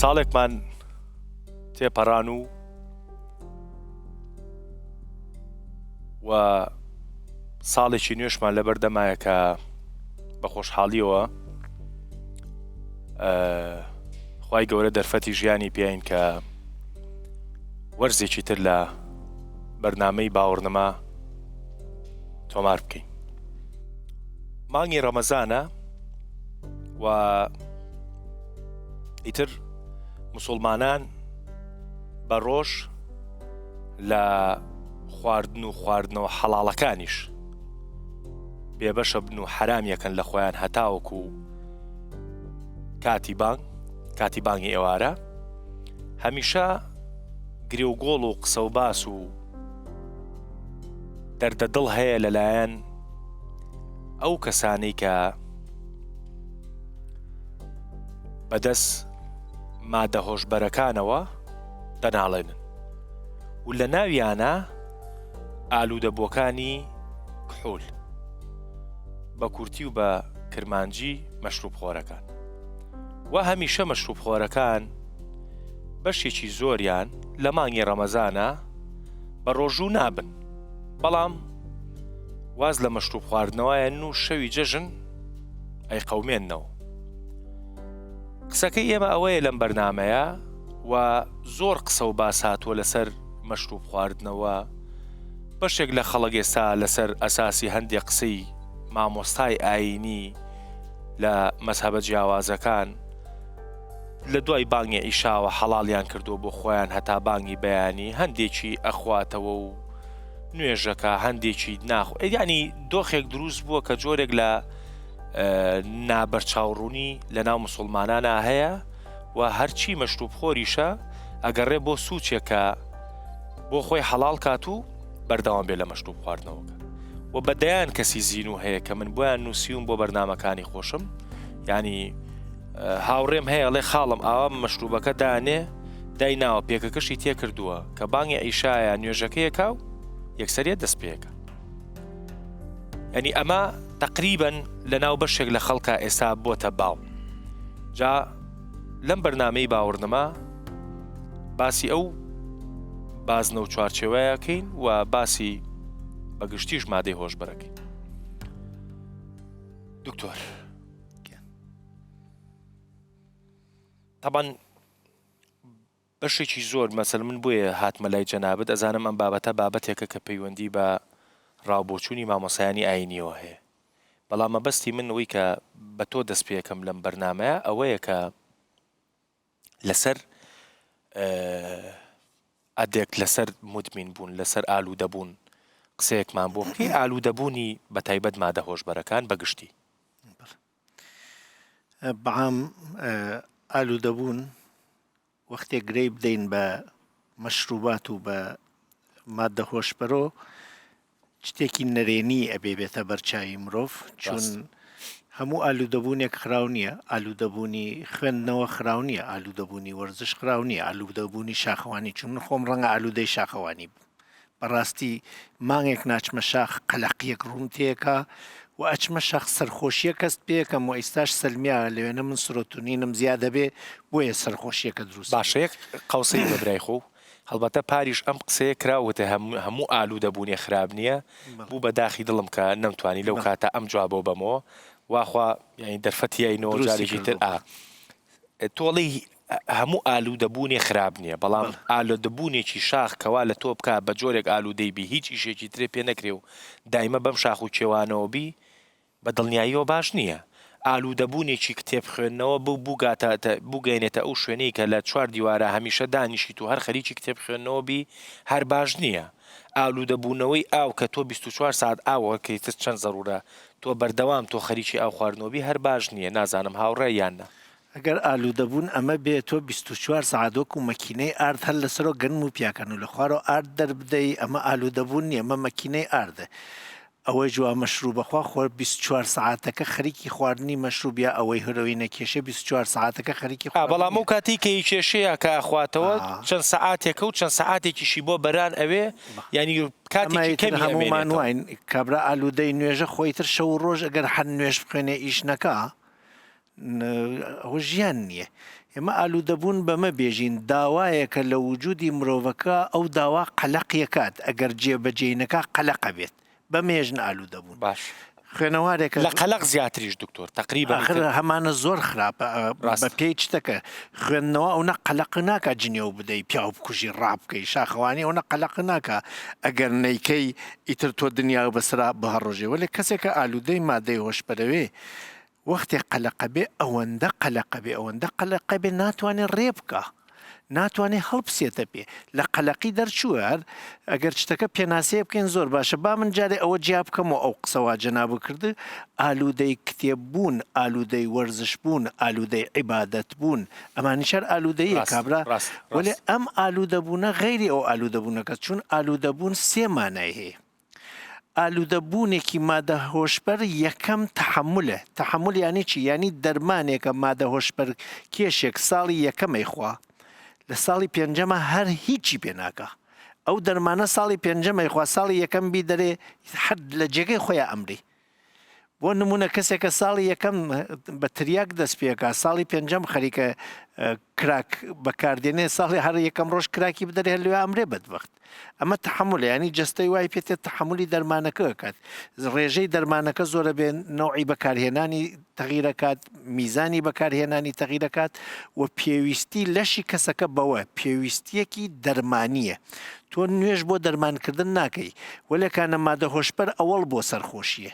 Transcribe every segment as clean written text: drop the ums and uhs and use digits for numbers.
ساڵێکمان تێپەڕان و ساڵێکی نوێشمان لەبەردەمایە کە بە خۆشحاڵیەوە خوای گەورە دەرفەتی ژیانی پێین کە وەرزێکی تر لە بەرنامەی باوەڕنەما تۆمار بکەین. مانگی ڕەمەزانە و ئیتر موسڵمانان بە ڕۆژ لە خواردن و خواردنەوە حەڵاڵەکانیش بێبەشە بن و حرامیەکەن لە خۆیان هەتاوەکو کاتی بانگی ئێوارە هەمیشە گرێ و گۆڵ و قسە و باس و دەردەدڵ هەیە لەلایەن ئەو کەسانەی کە بەدەست مادە هۆشبەرەکانەوە دەناڵێنن و لە ناویانە ئالوودەبووەکانی کحوڵ بە کورتی و بە کرمانجی مەشروبخۆرەکان و هەمیشە مەشروبخۆرەکان بەشێکی زۆریان لە مانگی ڕەمەزانە بە ڕۆژوو نابن، بەڵام واز لە مەشروب خواردنەوەیان و شەوی جەژن ئەی قەومێننەوە. قسەکەی ئێمە ئەوەیە لەم بەرنامەیە و زۆر قسە و باس هاتووە لەسەر مەشروب خواردنەوە. بەشێک لە خەڵک ئێستا لەسەر ئەساسی هەندێک قسەی مامۆستای ئاینی لە مەزهەبە جیاوازەکان لە دوای بانگی ئیشاوە حەڵاڵیان کردو بۆ خۆیان هەتا بانگی بەیانی هەندێکی ئەخواتەوە و نوێژەکە هەندێکی ناخ ینی دۆخێک دروست بووە کە جۆرێک لە نابەرچاوڕوونی لە ناو موسڵمانانە هەیە و هەرچی مەشروب خۆریشە ئەگەڕێ بۆ سوچێکە بۆ خۆی حەڵاڵ کات و بەردەوام بێ لە مەشروب خواردنەوەکە و بەدەیان کەسی زین و هەیە کە من بۆیان نووسیوم بۆ بەرنامەکانی خۆشم، ینی هاوڕێم هەیە ئەڵێ خاڵم ئاوا مەشروبەکە دانێ دای ناوە پێکەکەشی تێ کردووە کە بانگی ئیشایە نوێژەکەیەکە و یەکسەریت دەست پێەکە. ینی ئەمە تقریبەن لە ناو بەشێک لە خەڵکە ئێستا بۆتە باو. جا لەم بەرنامەی باوەڕنەما باسی ئەو بازنە و چوارچێوەیەکەین و باسی بەگشتیش مادەی هۆشبەرەکەین. دکتۆر طبعاً بەشێکی زۆر مەسەل من بۆیە هاتمە لای جەنابەت ئەزانم ئەم بابەتە بابەتێکە کە پەیوەندی بە ڕاوبۆچوونی مامۆسایانی ئاینیەوە هەیە، بەڵام مەبەستی من ئەوەی کە بە تۆ دەست پێکەم لەم بەرنامەیە ئەوەیە کە لەسەر ئەدێک لەسەر مدمین بوون لەسەر ئالوودەبوون قسەیەکمان بۆ بکەی ئالوودەبوونی بە تایبەت مادە هۆشبەرەکان بەگشتی. بەعام ئالوودەبوون وەختێک گرەی بدەین بە مەشروبات و بە مادە هۆشبەرۆ شتێکی نەرێنی ئەبێ بێتە بەرچاوی مرۆڤ، چون هەموو ئالوودەبوونێک خراو نییە، ئالوودەبوونی خوێندنەوە خراو نییە، ئالوودەبوونی وەرزش خراو نییە، ئالوودەبوونی شاخەوانی چون من خۆم ڕەنگە ئالوودەی شاخەوانی بەڕاستی مانگێک ناچمە شاخ قەلەقیەک ڕوون تێکە و ئەچمە شەخ سەرخۆشیە کەست پێکەم و ئیستاش سەلمیا لەوێنە من سرۆتونینم زیادە بێ بۆیە سەرخۆشیەکە دروست. باشەیەک قەوسەی بەبرای خۆ هەڵبەتە پاریش ئەم قسەیە کراوەتە هەموو ئالوودەبوونی خراب نییە بوو بە داخی دڵم کە نەمتوانی لەو کاتە ئەم جوابۆ بەمەوە واخوا یعنی دەرفەتیایەوە جارێکی تر تۆڵی هەموو ئالوودەبوونی خراب نییە، بەڵام ئالوودەبوونێکی شاخ کەوا لە تۆ بکە بە جۆرێک ئالوودەی بی هیچ ئیشێکی ترێ پێ نەکرێ و دایمە بەم شاخ و کێوانەوە بی بە دڵنیاییەوە باش نییە. ئالوودەبوونێکی کتێب خوێندنەوە بووگەێنێتە ئەو شوێنەی کە لە چوار دیوارە هەمیشە دانیشیت و هەر خەریکی کتێب خوێندنەوە بی هەر باش نییە. ئالوودەبوونەوەی ئاو کە تۆ 24 ساعت ئاوە کەیتر چەند زەڕورە تۆ بەردەوام تۆ خەریکی ئاو خواردنەوەبی هەر باش نییە. نازانم هاوڕێ یاننا ئەگەر ئالوودەبوون ئەمە بێت تۆ 24 سعادۆک و مەکینەی ئارد هەر لەسەرۆ گەنم و پیاکەن و لە خوارەوە ئارد دەربدەی ئەمە ئالوودەبوون نییە، ئەمە مەکینەی ئاردە. ئەوەی جووا مەشروبەخوا خۆر 24 سعاتەکە خەریکی خواردنی مەشروبیا ئەوەی هەرەوەی نەکێشە 24 سعاتەکە خەریکی بەڵام ئەو کاتی کە کێشەیە کە ئەخواتەوە چەند سعاتێکە و چەند سعاتێکیشی بۆ بەران ئەوێ ینی کاتێکی کەمی هەمومان واین کابرا ئالوودەی نوێژە خۆیتر شەو ڕۆژ ئەگەر هەر نوێژ بخوێنێ ئیش نەکە ئەوە ژیان نییە. ئێمە ئالوودەبوون بەمە بێژین داوایەکە لە وجودی مرۆڤەکە ئەو داوا قەلەقیەکات ئەگەر جێبەجێینەکە قەلەقە بێت بەمێژن ئالوودەبوون باش خوێنەوارێکە لە قەلق زیاتریش دکتۆر تقریبا هەمانە زۆر خراپە بە پێی شتەکە خوێندنەوە ئەوە قەلق ناکە جنێو بدەی پیا بکوژی ڕابکەی شاخەوانی ئەوە قەلق ناکە ئەگەر نەیکەی ئیتر تۆ دنیا بەسرا بەهەڕۆژێ لە کەسێکە ئالوودەی مادەی هۆشبەرەوێ وەختێک قەلەقە بێ ئەوەندە قەلەقە بێ ناتوانێت ڕێ بکە ناتوانێت هەڵبسێتە پێ لە قەلەقی دەرچووە ئەگەر شتەکە پێناسەیە بکەین زۆر باشە با من جارێ ئەوە جیا بکەمەوە ئەو قسەوا جەنابە کردە ئالوودەی کتێب بوون ئالوودەی وەرزش بوون ئالوودەی عیبادەت بوون ئەمانیشار ئالوودەیە کابرا وەلێ ئەم ئالوودەبوونە غەیری ئەو ئالوودەبوونەکە چون ئالوودەبوون سێ مانای هەیە ئالوودەبوونێکی مادە هۆشبەر یەکەم تەحملە تەحمل یانی چی یانی دەرمانێکە مادە هۆشبەر کێشێک ساڵی یەکەمەی خوا لە ساڵی پێنجەمە هەر هیچی پێ ناکە ئەو دەرمانە ساڵی پێنجەمەی خوا ساڵی یەکەم بی دەرێ حد لە جێگەی خۆیان ئەمری بۆ نمونە کەسێکە ساڵی یەکەم بە تریاک دەست پێکە ساڵی پێنجەم خەریکە کراک بەکاردێنێ ساڵی هەر یەکەم ڕۆژ کراکی بدەرێ هەر لێ ئەمرێ بەدبەخت ئەمە تەحملە ینی جەستەی وای پێێت تەحملی دەرمانەکە کات ڕێژەی دەرمانەکە زۆرە بێن نەوعی بەکارهێنانی تەغیرەکات میزانی بەکارهێنانی تەغیرەکات و پێویستی لەشی کەسەکە بەوە پێویستیەکی دەرمانیە تۆ نوێژ بۆ دەرمانکردن ناکەی وەلەکانە مادە هۆشبەر ئەوەڵ بۆ سەرخۆشیە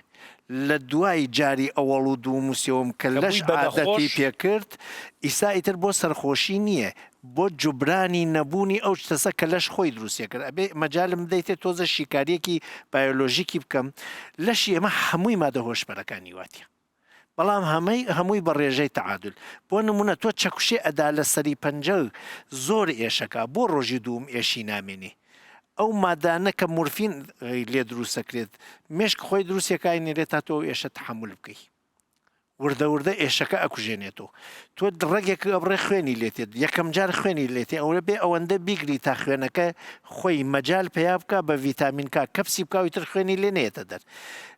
لە دوای جاری ئەوەڵ و دوو موسیۆم کە لەش عادەتی پێکرد ئیسائیتر بۆ سەرخۆشی نییە بۆ جوبرانی نەبوونی ئەو شتەسە کە لەش خۆی دروستە کرد ئەبێ مەجالم دەیتێت تۆزە شیکاریەکی بایۆلۆژیکی بکەم لەشی ئەمە هەمووی مادە هۆشبەرەکانی واتیە بەڵام هەمووی بە ڕێژەی تەعادل بۆ نمونە تۆ چەکوشێ ئەدا لە سەری پەنجە زۆر ئێشەکە بۆ ڕۆژی دووم ئێشی نامێنێ ئەو مادانە کە مورفین لێ دروستەکرێت مێشک خۆی دروستێکای نێرێت تا تۆ ئێشە تەحمل بکەی وردە ئێشەکە ئەکوژێنێتەوە تۆ ڕێگێک ئەبڕێ خوێنی لێتێت یەکەم جار خوێنی لێتێ ئەوە بێ ئەوەندە بیگری تا خوێنەکە خۆی مەجال پێیا بکە بە ڤیتامینکە کەپسی بکاویتر خوێنی لێ نێتە دەر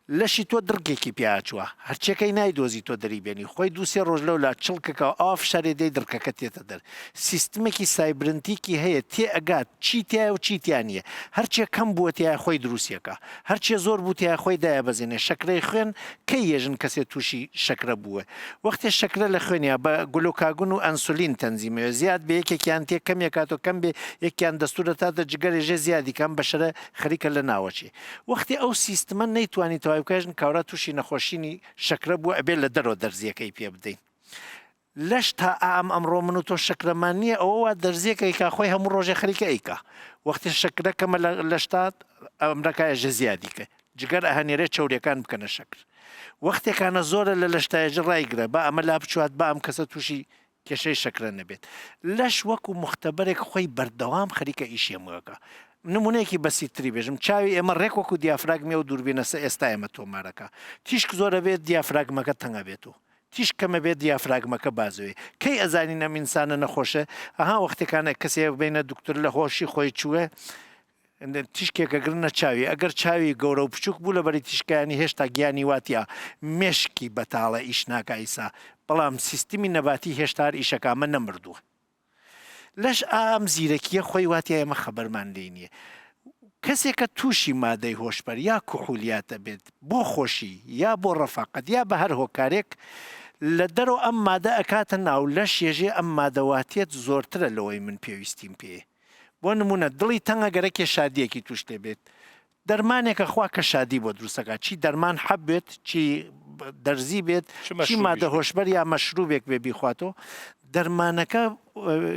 لەشی تۆ درگێکی پیاچووە هەرچێکەکەی نایدۆزی تۆ دەریبێنی خۆی دووسێ ڕۆژ لەولا چڵکەکە ئاف شارێ دەی درکەکە تێتە دەر سیستمێکی سایبرنتیکی هەیە تێ ئەگات چی تایە و چیتیان نیە هەرچێ کەم بووە تایە خۆی دروستیەکە هەرچێ زۆر بوو تایە خۆی دایە بەزێنێ شەکرەی خوێن کەی ێژن کەسێ تووشی شەکرە بووە وەختێ شەکرە لە خوێنیا بە گلوکاگون و ئەنسولین تەنزیمەوە زیاد بە یەکێکیان تێ کەمێکات و کەم بێ یەکیان دەستورە تا دەجگەرێژێ زیادی کەم بەشرە خەریکە لە ناوەچێ وەختی ئەو سیستمە نەیتوانی تەواوکەژن کاورە تووشی نەخۆشینی شەکرە بووە ئەبێ لە دەرەوە دەرزیەکەی پێ بدەین لەش تا ئەمڕۆ من و تۆ شەکرەمان نییە ئەوە دەرزیەکەیکا خۆی هەموو ڕۆژێ خەریکە ئەیکا وەختی شەکرەکەمە لە شتات ئەمریکایە زیادیکە جگەر ئەهەنێرێ چاوریەکان بکەنە شەکر وەختێکانە زۆرە لە لەشتایەژ ڕایگرە با ئەمە لا بچوات با ئەم کەسە تووشی کێشەی شەکرە نەبێت لەش وەکو مختبەرێک خۆی بەردەوام خەریکە ئیشێمەکە نمونەیەکی بەسیتری بێژم چاوی ئێمە ڕێک وەکو دیافراگمێ و دووربینەسە ئێستا ئێمە تۆمارەکە تیشک زۆرە بێت دیافراگمەکە تەنگە بێتەوە تیش کەمە بێت دیافراگمەکە بازوێ کەی ئەزانین ئەم ئینسانە نەخۆشە ئەها وەختێکانە کەسێ بینە دکتۆر لە هۆشی خۆی چووە تیشکێکە گرنە چاوی ئەگەر چاوی گەورە و بچووک بوو لە بەری تیشکانی هێشتا گیانی واتە مێشکی بەتاڵە ئیش ناکە ئیسا بەڵام سیستمی نەباتی هێشتار ئیشەکامە نەمردووە لەش ئام زیرەکیە خۆی واتە ئێمە خەبەرمان لێ نییە کەسێکە تووشی مادەی هۆشبەر یا کوحولیاتە بێت بۆ خۆشی یا بۆ ڕەفاقەت یا بە هەر هۆکارێک لە دەرەوە ئەم مادە ئەکاتە ناو لەش ێژێ ئەم مادەواتێت زۆرترە لەوەی من پێویستیم پێ بۆ نمونە دڵی تەنگە گەرەکێ شادیەکی توش دەبێت دەرمانێکە خوا کە شادی بۆ دروستەکە چی دەرمان حەب بێت چی دەرزی بێت چی مادە هۆشبەر یا مەشروبێک بێ بیخواتەوە دەرمانەکە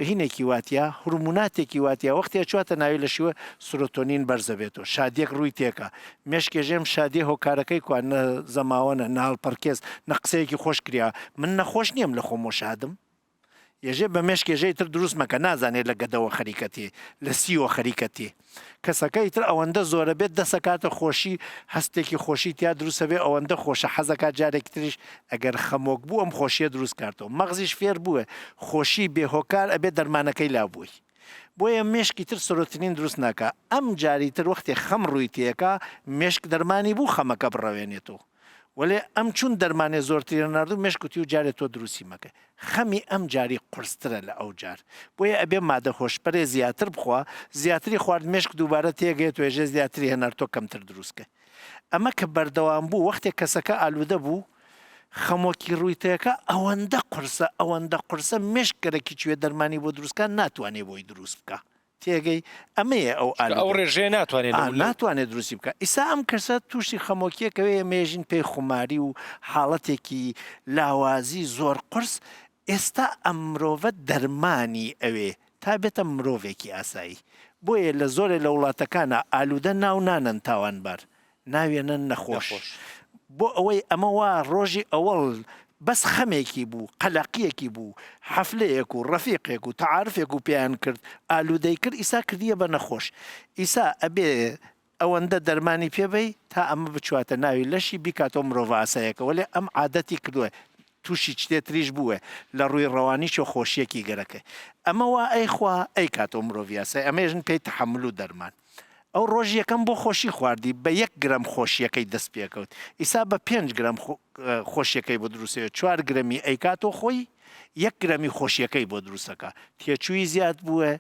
هینێکی واتە هورموناتێکی واتە وەختی چواتە ناوی لە شیوە سرۆتۆنین بەرزە بێتەوە شادیەک ڕووی تێکە مێشکێژێم شادی هۆکارەکەی کوان نە زەماوەنە ناڵپەرکێز نە قسەیەکی خۆش کریا من نەخۆش نییەم لە خۆمۆ شادم یەژێ بە مێشکێژەی تر دروست مەکە نازانێت لە گەدەوە خەریکەتی لە سیوە خەریکەتی کەسەکەی تر ئەوەندە زۆرە بێت دەسەکاتە خۆشی هەستێکی خۆشی تیا دروستە بێ ئەوەندە خۆشە حەزەکات جارێکی تریش ئەگەر خەمۆک بوو ئەم خۆشیە دروست کارتەوە مەغزیش فێر بووە خۆشی بێهۆکار ئەبێ دەرمانەکەی لابووی بۆیە مێشکی تر سرۆتنین دروست ناکە ئەم جاری تر وەختی خەم ڕووی تێکە مێشک دەرمانی بوو خەمەکە بڕەوێنێتەوە وەێ ئەم چون دەرمانێ زۆرترە نردوو مشکوتی و جارێت تۆ دروستی مەکە خەمی ئەم جاری قرسترە لە ئەو جار بۆیە ئەبێ مادە هۆشپەرێ زیاتر بخوا زیاتری خوارد مشک دووبارە تێگەێت توێژێ زیاتری هەنار تۆ کەمتر دروستکە ئەمە کە بەردەوام بوو وەختێک کەسەکە ئالوودە بوو خەمۆکی ڕوویتەکە ئەوەندە قرسە مشکەرەی کوێ دەرمانی بۆ دروستکان ناتوانێت بۆی دروست بکە تێگەی ئەمەیە ئەو ڕێژێ ناتوانێت دروستی بکە ئیسا ئەم کەسە تووشی خەمۆکیەکەوەیە مێژین پێی خماری و حاڵەتێکی لاوازی زۆر قرس ئێستا ئەم مرۆڤە دەرمانی ئەوێ تا بێتە مرۆڤێکی ئاسایی بۆیە لە زۆرێ لە وڵاتەکانە ئالوودە ناو نانن تاوانبار ناوێنن نەخۆش بۆ ئەوەی ئەمەوە ڕۆژی ئەوەڵ بەس خەمێکی بوو قەلەقیەکی بوو حەفلەیەک و ڕەفیقێک و تەعارفێک و پێیان کرد ئالوودەی کرد ئیسا کردیە بە نەخۆش ئیسا ئەبێ ئەوەندە دەرمانی پێبەی تا ئەمە بچواتە ناوی لەشی بیکاتۆ مرۆڤ ئاسایەکە وەلێ ئەم عادەتی کردووە تووشی چتێتریش بووە لە ڕووی ڕەوانی چۆ خۆشیەکی گەرەکە ئەمەوە ئەیخوا ئەی کاتۆ مرۆڤ ئاسای ئەمەژن پێی تەحەمل و دەرمان ئەو ڕۆژ یەکەم بۆ خۆشی خواردی بە 1 گرم خۆشیەکەی دەست پێکەوت ئیسا بە 5 گرم خۆشیەکەی بۆ دروستەوە 4 گرمی ئەیکاتۆ خۆی 1 گرمی خۆشیەکەی بۆ دروستەکە تێچووی زیاد بووە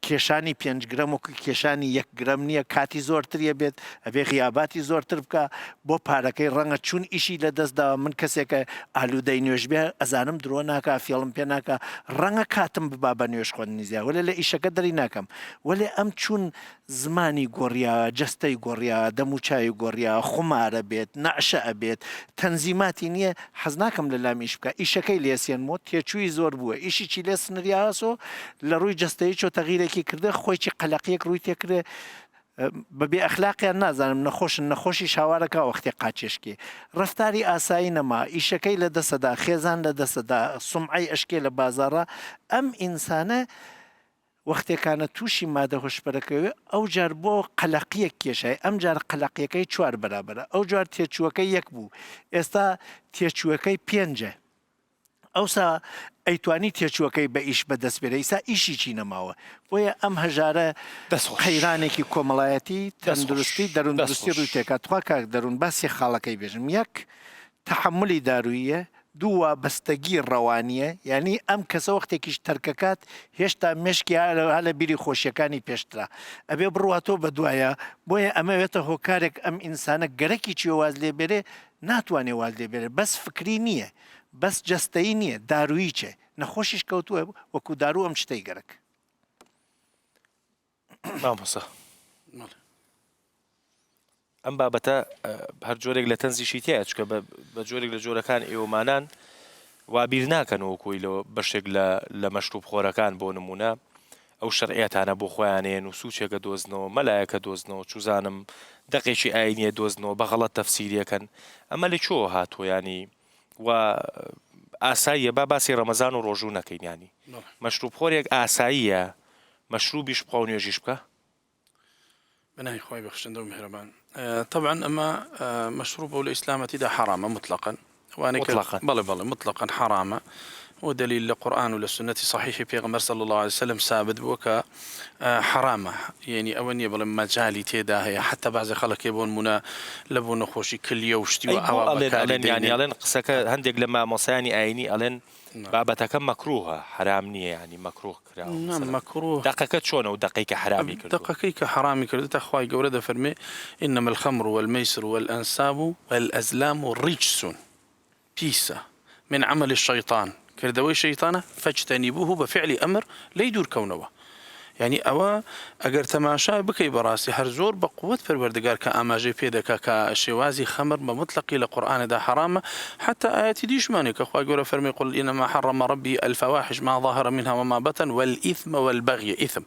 کێشانی 5 گرم و کێشانی 1 گرم نییە کاتی زۆرتریە بێت ئەبێ غیاباتی زۆرتر بکە بۆ پارەکەی ڕەنگە چون ئیشی لە دەستدا من کەسێکە ئالوودەی نوێژ بێ ئەزانم درۆ ناکە فێڵم پێ ناکە ڕەنگە کاتم ببا بە نوێژ خوێندنی زیاد وەلێ لە ئیشەکە دەری ناکەم وەلێ ئەم چون زمانی گۆڕیا جەستەی گۆڕیا دەموچای گۆڕیا خمارە بێت نەعشە ئەبێت تەنزیماتی نییە حەز ناکەم لە لامیش بکە ئیشەکەی لێسێنمەوە تێچووی زۆر بووە ئیشیی لێ سنریاسۆ لە ڕووی جەستەی چۆ تەغیرێکی کردە خۆیی قەلەقیەک ڕووی تێکرێ بەبێ ئەخلاقیان نازانم نەخۆشی شاوارەکە وەختی قاچێشکێ ڕفتاری ئاسایی نەما ئیشەکەی لە دەسەدا خێزان لە دەسەدا سومعی ئەشکێ لە بازارڕە ئەم ئینسانە وەختێکانە تووشی مادە هۆشپەرەکەوێ ئەو جار بۆ قەلەقیەک کێشای ئەم جار قەلەقیەکەی 4 بەرابەرە ئەو جار تێچووەکەی 1 بوو ئێستا تێچووەکەی 5 ئەوسا ئەیتوانی تێچووەکەی بە ئیش بەدەست بێرە ئیسا ئیشیی نەماوە بۆیە ئەم هەژارە قەیرانێکی کۆمەڵایەتی تەندروستی دەروندروستی ڕووی تێکات توا کاک دەروون باسی خاڵەکەی بێژم 1 تەحملی دارویە دووە بەستەگی ڕەوانیە یعنی ئەم کەسە وەختێکیش تەرکەکات هێشتا مشکی لە بیری خۆشیەکانی پێشترا ئەبێ بڕواتۆ بە دوایە بۆیە ئەمەوێتە هۆکارێک ئەم ئینسانە گەرەکی چێواز لێبێرێ ناتوانێ واز لێبێرێ بەس فکری نییە بەس جەستەی نییە دارویی چێ نەخۆشیش کەوتووە وەکو دارو ئەم شتەی گەرەک مامۆستا ئەم بابەتە هەر جۆرێک لە تەنزیشی تایە چکە بە جۆرێک لە جۆرەکان ئێوەمانان وابیر ناکەنەوە کۆیلەوە بەشێک لە مەشروب خۆرەکان بۆ نمونە ئەو شەرعەتانە بۆ خۆیانێن و سوچێکە دۆزنەوە مەلایەکە دۆزنەوە چوزانم دەقێکی ئاینیە دۆزنەوە بە غەڵەت تەفسیریەکەن ئەمە لە چۆ هاتووە ینی و ئاساییە با باسی ڕەمەزان و ڕۆژوو نەکەین ینی مەشروب خۆرێک ئاساییە مەشروبیش بخوا و نوێژیش بکە بناهی خۆی بەخشندە و میهرەبان طبعا ئەمە مەشروب و لە ئیسلامەتیدا حرامە مطلقا بەڵێ مطلقا حرامە ودليل القرآن والسنة صحيح في غمر صلى الله عليه وسلم ثابت بوكا حرامة يعني أوني بل مجالي تيدا هي حتى بعض خلق يبون منا لبون خوشي كل يوشتي ألين يعني ألين قصك هندق لما مصاني أيني ألين بابتك مكروهة حرامنية يعني مكروه نعم مكروه دقيقة شون أو دقيقة حرامي كردو دقيقة حرامي كردو أخوي جورد فرمي إنما الخمر والميسر والأنساب والأزلام رجس بيسة من عمل الشيطان كردوي شيطانة فاجتنبوه بفعل أمر لا يدور كونه يعني أوا أجر تماشى بكي براسي هرزور بقوة فالوردقار كأماجي بيدك كشوازي خمر بمطلق إلى قرآن دا حرام حتى آياتي ديش مانك أخوة جورا فرمي قل إنما حرم ربي الفواحش ما ظهر منها وما بطن والإثم والبغي إثم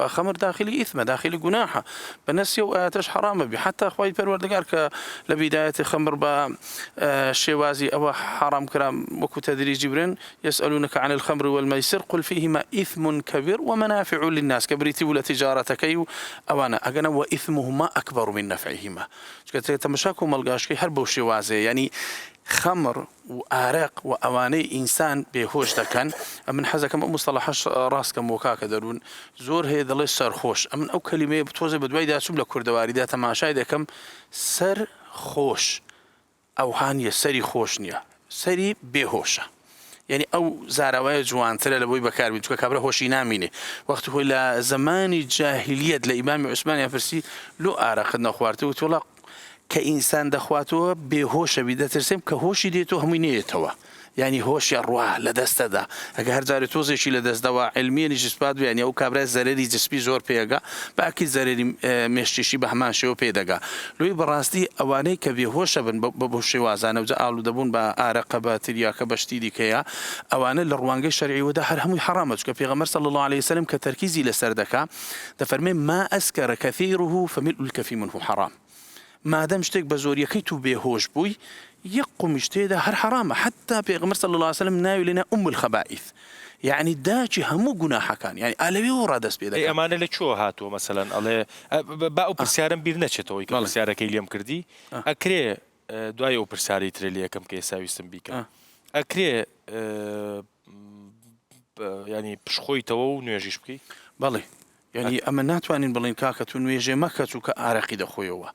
خمر داخلي إثم داخلي جناحة بنسي وآياتش حرام حتى أخوة فالوردقار كلبداية خمر بشوازي أو حرام كلام وكو تدريج جبرين يسألونك عن الخمر والميسر قل فيهما إثم كبير ومنافع للناس كبريتي ولا تجارتك أوانا أجنا وإثمهما أكبر من نفعهما تمشاكم القاشكي حرب وشوازي يعني خمر وآرق وأواني إنسان بهوش دكان من حزكم مصطلح راسكم وكاك درون زور هذا ليس سر خوش أمن أو كلمة بتوزع بدوي ده سبلا كردواري ده تماشاي ده كم سر خوش ئەو هاانە سەری خۆش نییە سەری بێهۆشە یعنی ئەو زاراوایە جوانترە لە بۆی بەکاربین چکە کابرا هۆشی نامینێ وەختی خۆی لە زمانی جاهلیەت لە ئیمامی عوسمانی ئەفرسی لۆ ئارەقت نەخواردەوە تۆڵە کە ئینسان دەخواتەوە بێهۆشە بی دەترسێم کە هۆشی دێتەوە هەمووی نێتەوە ینی هۆشی ڕوا لە دەستەدا ئەگە هەرجارێت تۆزێکی لە دەستداوە علمیێنی جسپات وێنی ئەو کابرای زەرری جسپی زۆر پێگا باکی زەرری مێشتیشی بە هەمان شێوە پێدەگا لۆی بەڕاستی ئەوانەی کە بێهۆشە بن بە شێوازانە وجە ئاڵو دەبوون بە ئارەقە بە تریاکە بەشتی دیکەیە ئەوانە لە ڕوانگەی شەرعیوەدا هەر هەمووی حرامە چکە پێغەمبەر صلی الله عليه وسلم کە تەرکیزی لەسەر دەکا دەفەرمێ ما ئەسکەرە کەثیره فملء الكەفی منه حرام مادەم شتێک بە زۆریەکەی تو بێهۆش بووی یەک قومیش تێدا هەر حرامە حتا پێغەمبەر صلی الله عليه وسلم ناوی لێنە ئوم الخەبائث یعنی داچی هەموو گوناحەکان یعنی ئالەوی ڕادەست پێ دەکات ئەمانە لە چۆ هاتووە مەسەلەن ئەڵێ با ئەو پرسیارم بیر نەچێتەوەی کە پرسیارەکەی لێم کردی ئەکرێ دوای ئەو پرسیاری ترێ لە یەکەم کە ئێستا ویستم بیکەم ئەکرێ ینی پشخۆیتەوە و نوێژیش بکەی بەڵێ ینی ئەمە ناتوانین بڵین کاکە تو نوێژێ مەکە چووکە ئارەقی دەخۆیەوە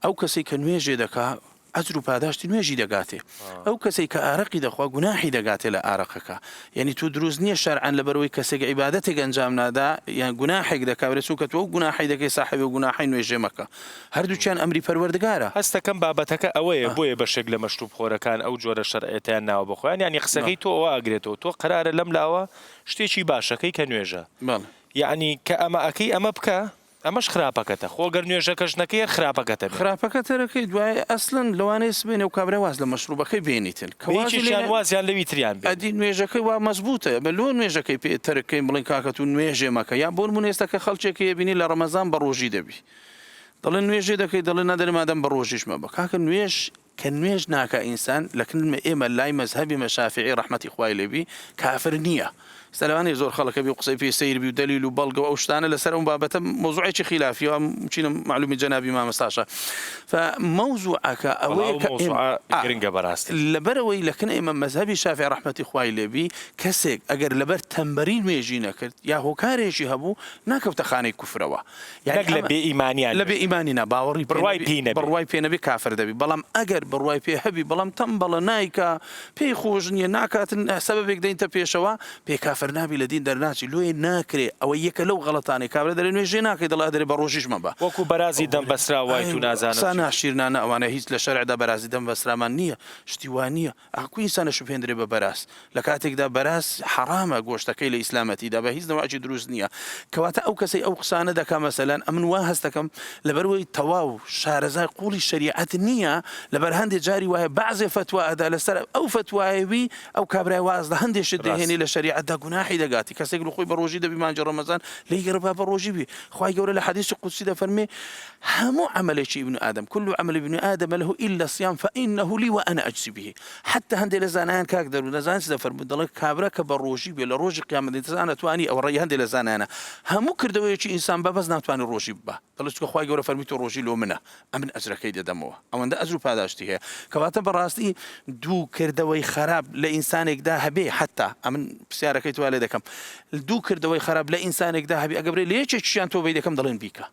ئەو کەسێک کە نوێژێ دەکا ئەجر و پاداشتی نوێژی دەگاتێ ئەو کەسێک کە ئارەقی دەخوا گوناحی دەگاتێ لە ئارەقەکە یعنی تو دروست نییە شەرعەن لەبەرەوەی کەسێک عیبادەتێک ئەنجام نادا یان گوناحێک دەکاورێ چووکە تۆ گوناحی دەکەی ساحبی و گوناحی نوێژێ مەکە هەردووچیان ئەمری پەروەردگارە هەستەکەم بابەتەکە ئەوەیە بۆیە بەشێک لە مەشروب خۆرەکان ئەو جۆرە شەرعەتیان ناوە بخۆیان ینی قسەکەی تۆ ئەوە ئەگرێتەوە تۆ قرارە لەم لاوە شتێکی باشەکەی کە نوێژە یعنی کە ئەمە ئەەکەی ئەمە بکە ئەمەش خراپەکەتە خۆگەر نوێژەکەش نەکەی خراپەکەتە خراپەکە تەرەکەی دوای ئەسڵن لەوانەیە سبێنێ و کابرا واز لە مەشروبەکەی بێنیتن کەوازیان وازیان لەوی تریان ئەدی نوێژەکەی وا مەزبوطە بە لۆ نوێژەکەی پێ تەرەکەی بڵین کاکەت و نوێژێ مەکە یا بۆ نمونێستا کە خەڵکێکی بینی لە ڕەمەزان بە ڕۆژی دەبی دەڵێن نوێژێ دەکەی دەڵێن نەدەرێ مادەم بە ڕۆژیش مەبە کاکە نوێژ کە نوێژ ناکە ئینسان لە کلمە ئێمە لای مەزهەبی مەشافعی ڕەحمەتی خوای لێبی کافر نییە سەلوانی زۆر خەڵکە بی قسەی پێ سەیر بی و دەلیل و بەڵگە و ئەو شتانە لەسەر ئەو بابەتە مۆزوعێکی خلافی و چینە معلومی جەنابی مامەستاشە فمەوزوعەکە ئەوەیە کە گرنگە بەڕاستی لەبەرەوەی لەکن ئێمە مەزهەبی شافعی ڕەحمەتی خوای لێبی کەسێک ئەگەر لەبەر تەمبەری نوێژی نەکرد یا هۆکارێکی هەبوو ناکەوتە خانەی کوفرەوە یعنی لە بێ ئیمانیان لە بێ ئیمانی نا باوەڕی بڕوای پێ نەبی کافر دەبی بەڵام ئەگەر بڕوای پێ هەبی بەڵام تەمبەڵە نایکە پێی خۆش نییە ناکاتن سەبەبێک دەینتە پێشەوە پێ کافر نابی لە دین دەرناچی لۆی ناکرێ ئەوە یەکە لەو غەڵەتانی کابرا دەرێ نوێژێ ناکەی دەڵا دەرێ بە ڕۆژیش مەبە وەکو بەرازی دەم بەسرا وای تو نازانم ناشیرنانە ئەوانە هیچ لە شەرعدا بەرازی دەم بەسرامان نییە شتیوان نییە ئاکو ئینسانە شوپێندرێ بە بەراز لە کاتێکدا بەراز حرامە گۆشتەکەی لە ئیسلامەتیدا بە هیچ نەواجی دروست نییە کەواتە ئەو کەسەی ئەو قسانە دەکا مەسەلەن ئەمن وا هەستەکەم لەبەرەوەی تەواو شارەزای قوڵی شریعەت نییە لەبەر هەندێک جاری وایە بەعزێ فتوا ئەدا لەسەر ئەو فتوایەوی ئەو کابرای وازدە هەندێشت دەهێنی لە شریعەتدا گوناحی دەگاتی کەسێک لە خۆی بە ڕۆژی دەبی مانجە ڕەمەزان لێی گەڕبا بە ڕۆژی بی خوای گەورە لە حەدیثی قودسی دەفەرمێ هەموو عملێکی ابن آدم كل عمل ابن آدم له إلا الصيام فإنه لي وأنا أجزي به حتى هەندێک لە زانایان کاک دەرو لەزان دەفەرمێ دەڵێ کابرا کە بە ڕۆژی بێ لە ڕۆژی قیامەت دەزانێت توانی ئەو ڕێی هەندێک لە زانایانە هەموو کردەوەیەکی ئینسان بەبەز ناتوانێت ڕۆژی ببە دەڵێ چکە خوای گەورە فەرمی تۆ ڕۆژی لۆ منە ئەمن ئەجرەکەی دەدەمەوە ئەوەندە ئەجر و پاداشتی هەیە کەواتە بەڕاستی دوو کردەوەی خراپ لە ئینسانێکدا هەبێ حتا ئەمن پرسیارەکەی توالێ دەکەم دوو کردەوەی خراپ لە ئینسانێکدا هەبێ ئەگەبرێ لە یەکێکیان تۆ بەی دەکەم دەڵێن بیکە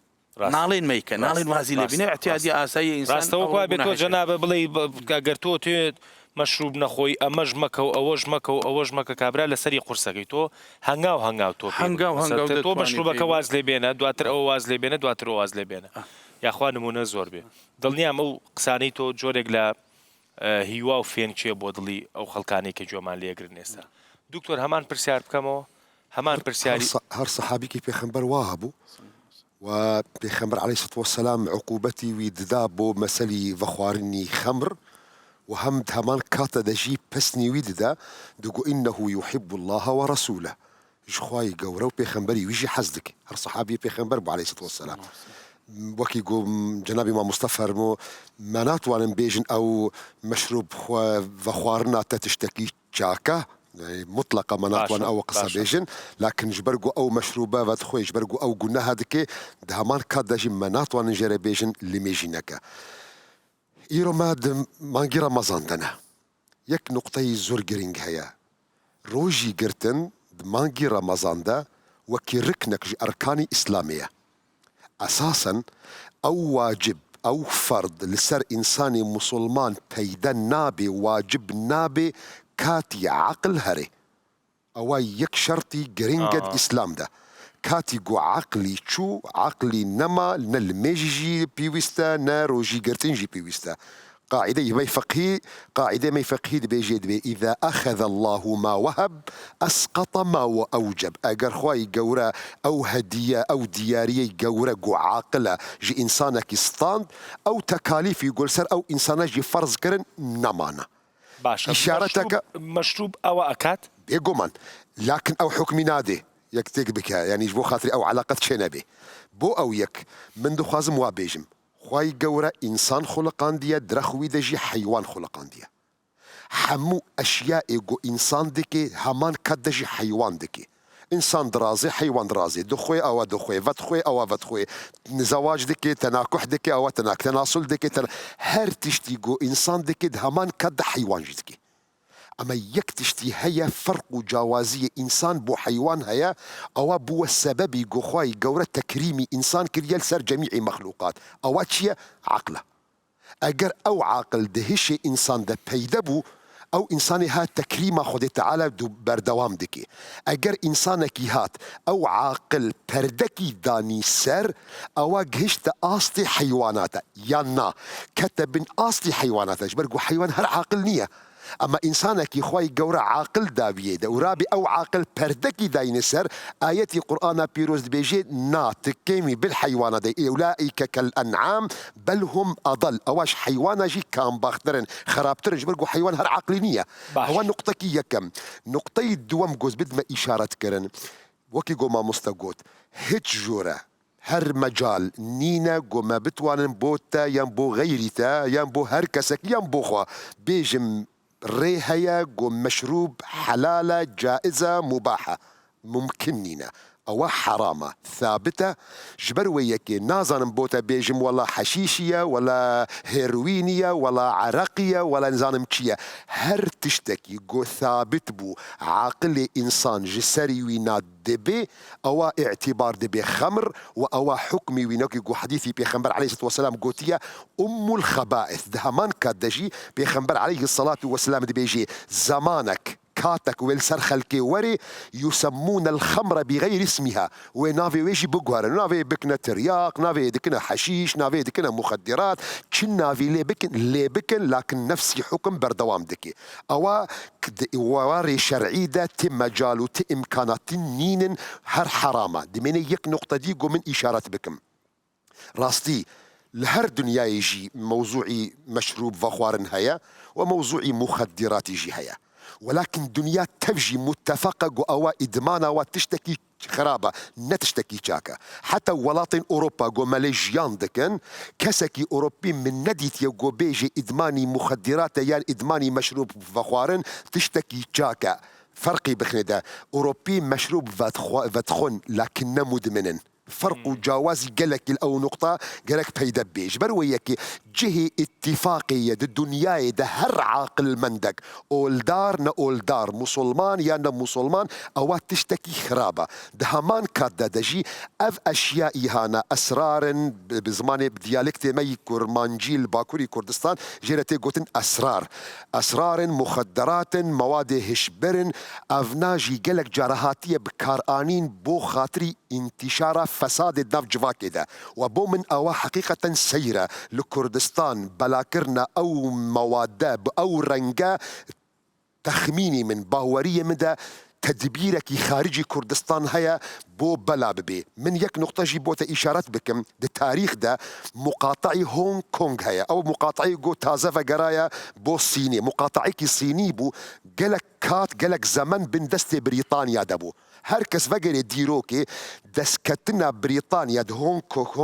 ناڵێن مەیکە ناڵێن وازی لێ بینێ احتیاجی ئاسایی ئینسان ڕاستەوە بێت تۆ جەنابە بڵێ ئەگەر تۆ توێت مەشروب نەخۆی ئەمەش مەکە و ئەوەش مەکە و ئەوەش مەکە کابرا لەسەری قورسەکەی تۆ هەنگاو تۆ تۆ مەشروبەکە واز لێ بێنە دواتر ئەوە واز لێ بێنە دواتر ئەوە واز لێ بێنە یاخوا نمونە زۆر بێ دڵنیام ئەو قسانەی تۆ جۆرێک لە هیوا و فێن چێ بۆ دڵی ئەو خەڵکانەی کە گوێمان لێگرن ئێستا دکتۆر هەمان پرسیار بکەمەوە هەمان پرسیاری هەر سەحابێکی پێغەمبەر وا هەبوو و پێغەمبەر عەلەیهی سەڵات وەسەلام عقوبەتی وی ددا بۆ مەسەلی ڤەخواردنی خەمر و هەمان کاتە دەژی پەسنی وی ددا دەگو ئینەه یحب الله وەرەسوولە ژخوای گەورە و پێغەمبەری ویژی حەز دەکەی هەر سەحابی پێغەمبەر بوو عەلەیهی سەڵات وەسەلام وەکی گۆ جەنابی مامۆستا فەرموو ما ناتوانم بێژن ئەو مەشروب ڤەخواردنە تەتشتێکی چاکە مطلقة مناطوان أو قصة بيجن لكن جبرجو أو مشروبة ودخوي جبرجو أو قلنا هذيك دهمان كاد داجي مناطوان نجري بيجن لميجينك إيرو ماد مانجي رمضان دنا يك نقطة زور جرينج هيا روجي جرتن مانجي رمضان دا وكي ركنك أركاني إسلامية أساسا أو واجب أو فرض لسر إنساني مسلمان بيدا نابي واجب نابي كاتي عقل هري أو يك شرطي جرينجد إسلام ده كاتي جو عقلي شو عقلي نما نلميجي بيوستا ناروجي جرتنجي بيوستا قاعدة ما فقهي بيجي إذا أخذ الله ما وهب أسقط ما وأوجب أجر خواي جورا أو هدية أو ديارية جورا جو عاقلة جي إنسانك ستاند أو تكاليف يقول سر أو إنسانك جي فرض كرن نمانا باشا إشارتك مشروب أو أكات بيقومان لكن أو حكم نادي يكتك بك يعني جبو خاطري أو علاقة شنبي بو أو يك منذ خازم وابيجم خواي جورا إنسان خلقان ديا درخوي دجي حيوان خلقان ديا حمو أشياء جو إنسان دكي همان كدجي حيوان دكي إنسان درازي حيوان درازي دخوي أو دخوي فتخوي أو فتخوي زواج دكي تناكح دكي أو تناسل دكي هر تشتي جو إنسان دكي همان كد حيوان دكي أما يكتشتي هيا فرق جوازية إنسان بو حيوان هيا أو بو السبب يقخواي جورة تكريمي إنسان كريال سر جميع مخلوقات أو أشياء عقله أجر أو عاقل دهش إنسان ده بيدبو أو إنساني هات تكريمة خد تعالى بردوام دكي أجر إنسانك هات أو عاقل بردكي داني سر أو جهشت أصلي حيواناته يانا كتب أصلي حيواناته جبرقو حيوان هر عاقل نية أما إنسانك يخوي جورا عاقل دابيدا ورابي أو عاقل بردكي داينسر آياتي قرآن بيروز بيجي ناتكيمي بالحيوانات دي أولئك كالأنعام بل هم أضل أواش حيوانا جي كان باخترن خرابترن جبرقو حيوان هر عقلينية هو نقطة كي يكم نقطة الدوام جوز بدما إشارة كرن وكي قوما مستقوت هيج جورا هر مجال نينا قوما بتوانن بوتا ينبو غيرتا ينبو هر كسك ينبو خوا بيجم ريهيا قوم مشروب حلالة جائزة مباحة ممكننا أو حرامة ثابتة جبرويك نازان بوتا بيجم ولا حشيشية ولا هيروينية ولا عرقية ولا نزان مشية هر تشتكي قو ثابت بو عاقل إنسان جسري وينات دبي أو اعتبار دبي خمر وأو حكمي وينوكي قو حديثي بيخنبر عليه الصلاة والسلام قوتيا أم الخبائث دهمان كادجي بيخنبر عليه الصلاة والسلام دي بيجي زمانك كاتك والسر خلكي وري يسمون الخمر بغير اسمها ونافي ويجي بقهر نافي بكنا ترياق نافي دكنا حشيش نافي دكنا مخدرات كن نافي لي بكن لكن نفسي حكم بردوام دكي أو واري شرعي دا تم مجالو تإمكانات نين هر حرامة دي من يك نقطة دي من إشارة بكم راستي لهر دنيا يجي موضوعي مشروب فخوار هيا وموضوعي مخدرات يجي هيا ولكن دنيا تفجي متفقة أو إدمانا وتشتكي خرابة نتشتكي شاكا حتى ولاتن أوروبا جو ماليجيان دكن كسكي أوروبي من نديت يجو بيجي إدماني مخدرات يان إدماني مشروب فخوارن تشتكي شاكا فرقي بخندا أوروبي مشروب فتخون لكن مدمنن فرق جوازي قالك أو نقطة قالك بيدبي جبر وياكي جهة اتفاقية الدنيا ده هر عاقل مندك أولدار نأولدار مسلمان يا مسلمان أو تشتكي خرابة ده همان كادا دجي أف أشياء هانا أسرار بزمان بديالكتي مي كرمانجيل باكوري كردستان جيرتي قوتن أسرار مخدرات مواد هشبرن أفناجي قالك جارهاتية بكارانين بو خاطري انتشار فساد الدف جواكي ده وبو من أوا حقيقة سيرة لكردستان بلاكرنا أو مواد أو رنجا تخميني من باورية من ده تدبيرك خارجي كردستان هيا بو بلا ببي من يك نقطة جيبوتا إشارات بكم ده تاريخ ده مقاطعي هونغ كونغ هيا أو مقاطعي جو تازا فقرايا بو صيني مقاطعي كي صيني بو قلك كات قلك زمن بن دستي بريطانيا دبو هركس فقر ديروكي دسكتنا بريطانيا ده هونغ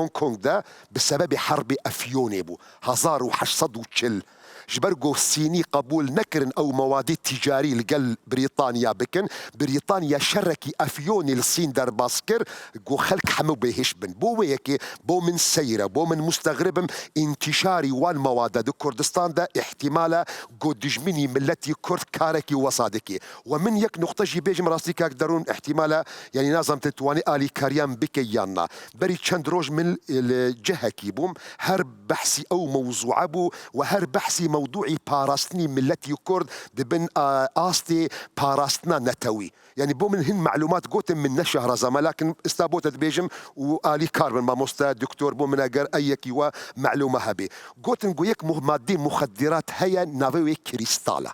كونغ ده بسبب حرب أفيوني بو 1800 وتشل جبرجو الصيني قبول نكرن أو مواد تجاري لقل بريطانيا بكن بريطانيا شركي أفيوني الصين در باسكر جو خلق حمو بيهش بن بو ويكي بو من سيرة بو من مستغربم انتشاري وان مواد دو كردستان دا احتمالا جو دجمني ملتي كرد كاركي وصادكي ومن يك نقطة جي بيجم راسي كاك درون احتمالا يعني نازم تتواني آلي كاريان بكيانا بري چند روج من الجهة كيبوم هر بحثي أو موضوع بو وهر بحثي موضوعي باراستني ملتي كرد دبن آستي باراستنا نتوي يعني بو من هن معلومات قوتن من نشهر زما لكن استابوت بيجم وآلي كاربن ما مستا دكتور بو من أجر أيكي ومعلومة هبي قوتن قويك مادين مخدرات هيا نافوي كريستالا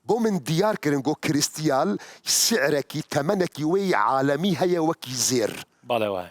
بو من ديار كرنجو كريستيال سعركي تمنكي وي عالمي هيا وكي زير بالواي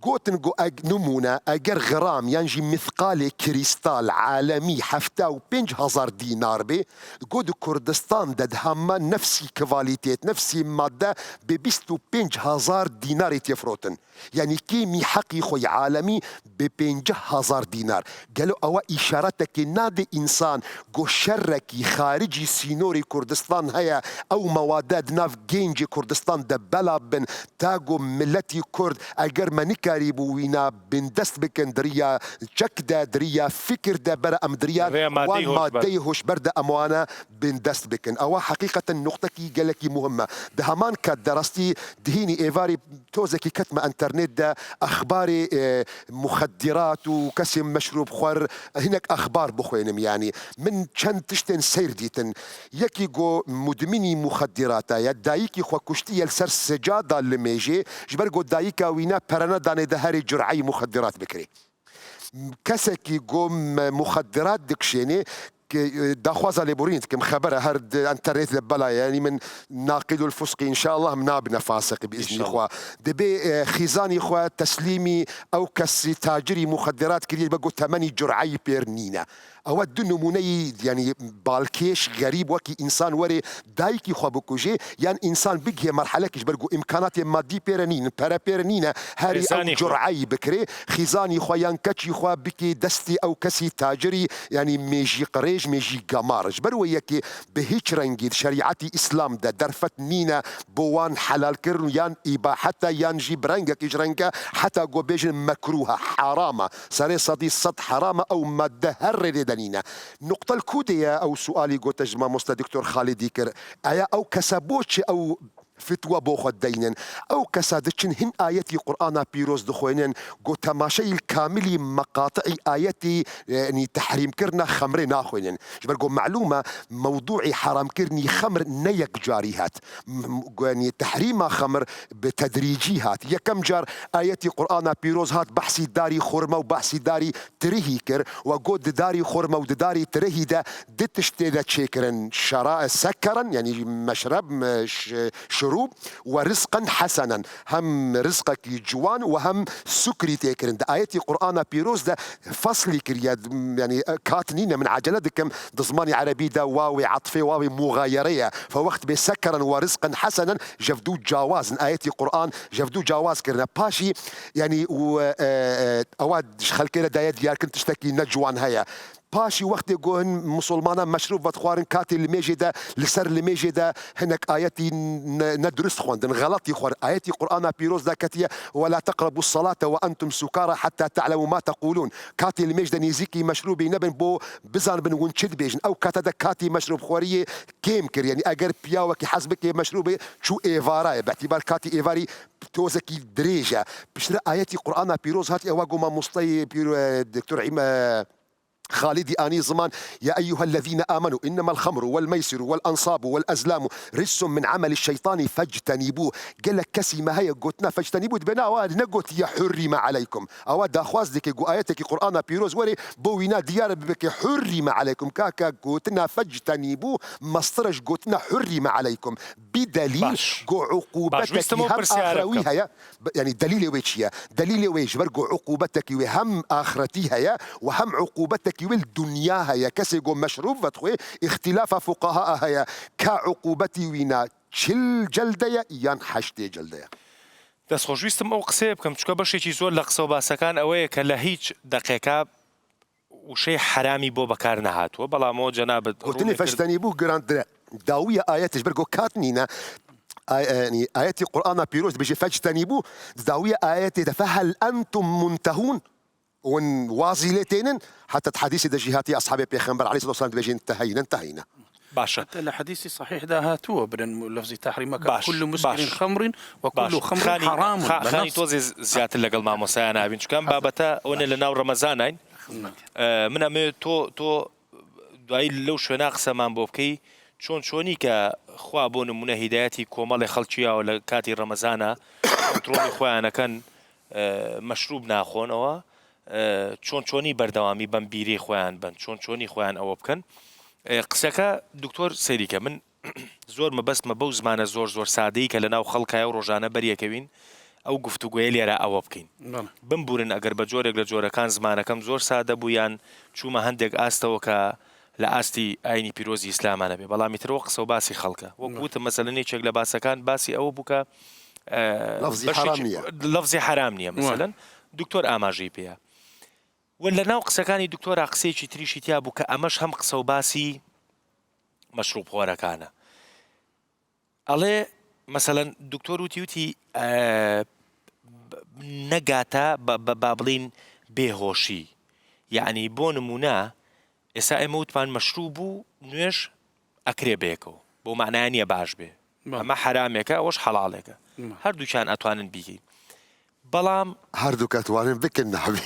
قوتن نمونا أجر غرام ينجي مثقال كريستال عالمي حفتاو 5000 دينار بي قود كردستان داد هما نفسي كفاليتيت نفسي مادة ببستو 5000 دينار يتفروتن يعني كيمي حقي خوي عالمي ب5000 دينار قالوا أوا إشارتك نادي إنسان قو شركي خارجي سينوري كردستان هيا أو موادات ناف جينجي كردستان دا بلا بن تاقو ملتي كرد أجر منكا وينا بندست بكن دريا شك دا دريا فكر دا برا ام دريا وان ما ديهوش بردا اموانا بندست بكن او حقيقة النقطة كي قالكي مهمة دهمان كات درستي دهيني ايفاري توزكي كتمة انترنت دا اخباري مخدرات وكسم مشروب خور هناك اخبار بخوينم يعني من چند تشتن سير ديتن يكي جو مدمني مخدرات يا دايكي خو كشتي السر سجادة لميجي جبر جو دايكا وينا برنا داني هاري جرعي مخدرات بكري كسكي قوم مخدرات دكشيني داخوازا ليبورينت كم خبره هرد انترنت لبلا يعني من ناقد الفسقي ان شاء الله منابنا فاسق باذن اخوه دبي خزاني اخوه تسليمي او كسي تاجري مخدرات كريل بقول 8 جرعي بيرنينا اود نموني يعني بالكيش غريب وكي انسان وري دايكي خو بكوجي يعني انسان بيجي مرحله كيش برجو امكانات مادي بيرنين بارا بيرنينا هاري او جرعي بكري خزاني خو ينكتشي خو بكي دستي او كسي تاجري يعني ميجي قريج ميجي قمار جبر وياكي بهيج رنجي شريعتي اسلام دا درفت نينا بوان حلال كرن يان اباحه يان جبرنجا كيجرنجا حتى جو بيجن مكروهه حرامه سري صدي صد حرامه او ماده هر دنينا نقطة الكودية أو سؤالي قلت جماعة مستر دكتور خالد يكر أيا أو كسبوتش أو فتوى بوخو الدينين أو كسادتشن هن آياتي قرآن بيروز دخوينين قو تماشي الكاملي مقاطعي آياتي يعني تحريم كرنا خمر ناخوينين جبر قو معلومة موضوعي حرام كرني خمر نيك جاريهات يعني تحريم خمر بتدريجيهات يا كم جار آياتي قرآن بيروز هات بحثي داري خرمة وبحثي داري ترهي كر وقود داري خرمة وداري ترهي دا دتشتي دا تشيكرن شراء سكرا يعني مشرب شروب ورزقا حسنا هم رزقك جوان وهم سكري تيكرن دا آياتي قرآن بيروز دا فصلي كرياد يعني كاتنين من عجلتكم ضزماني عربي دا واوي عطفي واوي مغايرية فوقت بسكرا ورزقا حسنا جفدو جواز آياتي قرآن جفدو جواز كرنا باشي يعني اواد خلكينا دايا ديار كنت تشتكي نجوان هيا باشي وقت يقول مسلمانا مشروب وتخوارن كاتي الميجي دا لسر الميجي دا هناك آياتي ندرس خوان غلط يخوار آياتي قرآن بيروز دا كاتية ولا تقربوا الصلاة وأنتم سكارى حتى تعلموا ما تقولون كاتي الميج دا نيزيكي مشروبي نبن بو بزان بن ونشد بيجن أو كاتا دا كاتي مشروب خواريه كيمكر يعني أجر بياوكي حسبك مشروبي شو إيفارا باعتبار كاتي إيفاري توزكي دريجة بشرا آياتي قرآن بيروز هاتي أواقو ما مصطي دكتور عيما خالدي آني زمان يا أيها الذين آمنوا إنما الخمر والميسر والأنصاب والأزلام رجس من عمل الشيطان فاجتنبوه قال لك كسي ما هي قوتنا فاجتنبوه بنا أواد نقوت يا حرم عليكم أواد داخواز ديك قو آياتك قرآن بيروز وري بوينا ديار بك حرم عليكم كاكا قوتنا فاجتنبوه مصطرش قوتنا حرم عليكم بدليل قو عقوبتك هم آخروي هيا يعني دليل ويشيا دليل ويش برقو عقوبتك وهم آخرتي هيا وهم عقوبتك كيول دنيا هيا كسيقو مشروب فتخوي اختلاف فقهاء هيا كعقوبتي وينا چل جلدية يان حشتي جلدية دەست خۆشویستم ئەو قسەیە بکەم چکە بەشێکی زۆر لە قسە و باسەکان ئەوەیە کە لە هیچ دقیقا وشەی حرامی بۆ بەکار نەهاتووە بەڵامەوە جەنابەت قلتني فاجتنبوه قراند داوية آيات برجو كاتنينا يعني آيات القرآن بيروز بيجي فاجتنبوه داوية آيات فهل أنتم منتهون ون واصلتين حتى حديث دجيهاتي أصحاب بيغمبر عليه الصلاة والسلام بيجي انتهينا باشە الحديث صحيح ده هاتوه برن لفظ تحريمك باش، كل مسكر باش. خمر وكل خمر حرام خانی تۆزی زیاتر لەگەڵ مامۆسایان نابین چکەم بابەتە ئەوەنە لە ناو ڕەمەزانین من ئەمێ تۆ دوایی لەو شوێنە قسەمان بۆ بکەی چۆنی کە خوا بۆ نمونە هیدایەتی کۆمەڵی خەڵکییاوە لە کاتی ڕەمەزانە کۆنتڕۆڵی خۆیانەکەن مەشروب ناخۆنەوە چۆنی بەردەوامی بەم بیری خۆیان بن چۆنی خۆیان ئەوە بکەن قسەکە دکتۆر سەریکە من زۆر مەبەستمە بەو زمانە زۆر سادەی کە لە ناو خەڵکایە و ڕۆژانە بەریەکەوین ئەو گفتوگوۆیە لێرە ئەوە بکەین بمبورن ئەگەر بە جۆرێک لە جۆرەکان زمانەکەم زۆر سادە بوویان چوومە هەندێک ئاستەوە کە لە ئاستی ئاینی پیرۆزی ئیسلامانە بێ بەڵامی ترەوە قسە و باسی خەڵکە وەکوتە مەسەلەنێکێک لە باسەکان باسی ئەوە بووکە لەفزی حرام نییە مەسەلەن دکتۆر ئاماژەی پێیە و لە ناو قسەکانی دکتۆرا قسەیەکی تریشی تیا بوو کە ئەمەش هەم قسە و باسی مەشروب خۆرەکانە ئەڵێ مەسەلەن دکتۆر وتی نەگاتە با بڵین بێهۆشی یعنی بۆ نمونە ئێستا ئێمە وتمان مەشروب و نوێژ ئەکرێ بێکەوە بۆ معنای نییە باش بێ ئەمە حرامێکە ئەوەش حەڵاڵێکە هەردووچیان ئەتوانن بیکەین بەڵام هەردوو کەتوانن بکەن نەحوی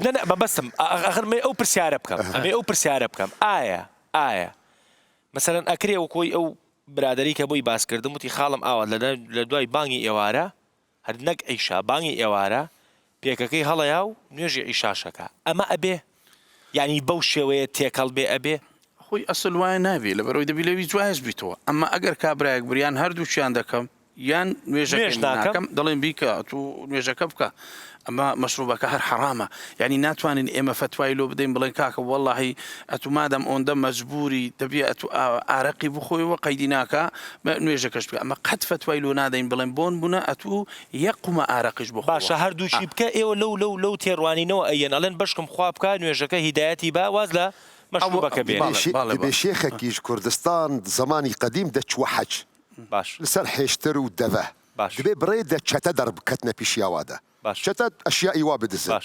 نە بەبەستم ئەخرمێ ئەو پرسیارە بکەم ئەمێ ئەو پرسیارە بکەم ئایا مەسەلەن ئەکرێ و کۆی ئەو برادری کە بۆی باسکردم وتی خاڵم ئاوە لە دوای بانگی ئێوارە هەر نەک ئەیشا بانگی ئێوارە پێکەکەی هەڵەیا و نوێژی ئیشاشەکە ئەمە ئەبێ یعنی بەو شێوەیە تێکەڵ بێ ئەبێ خۆی ئەسڵ وایە نابێ لەبەرەوەی دەبی لەوی جوایز بیتەوە ئەمە ئەگەر کابرایەک بریان هەردووچیان دەکەم یان نوێژەکەم ناکەم دەڵێن بیکە تو نوێژەکە بکە ئەمە مەشروبەکە هەر حرامە یعنی ناتوانین ئێمە فتوای لۆ بدەین بڵێن کاکە وەڵڵاهی ئەتو مادەم ئەوەندە مەجبوری دەبێ ئەتو ئارەقی بخۆیەوە قەیدی ناکە نوێژەکەش بکە ئەمە قەت فتوای لۆ نادەین بڵێن بۆن بوونە ئەتو یەک قومە ئارەقیش بخۆ باشە هەردووچی بکە ئێوە لەو تێڕوانینەوە ئەیەن ئەڵێن بەشکم خوا بکە نوێژەکە هیدایەتی با واز لە مەشروبەکە بێ بێشێخێکیش کوردستان زمانی قەدیم دەچوە حەج باش لەسەر هێشتر و دەڤە دەبێ بڕێ دەچەتە دەربکەتنە پیشیاوادا چەتە ئەشیائی وا بدزن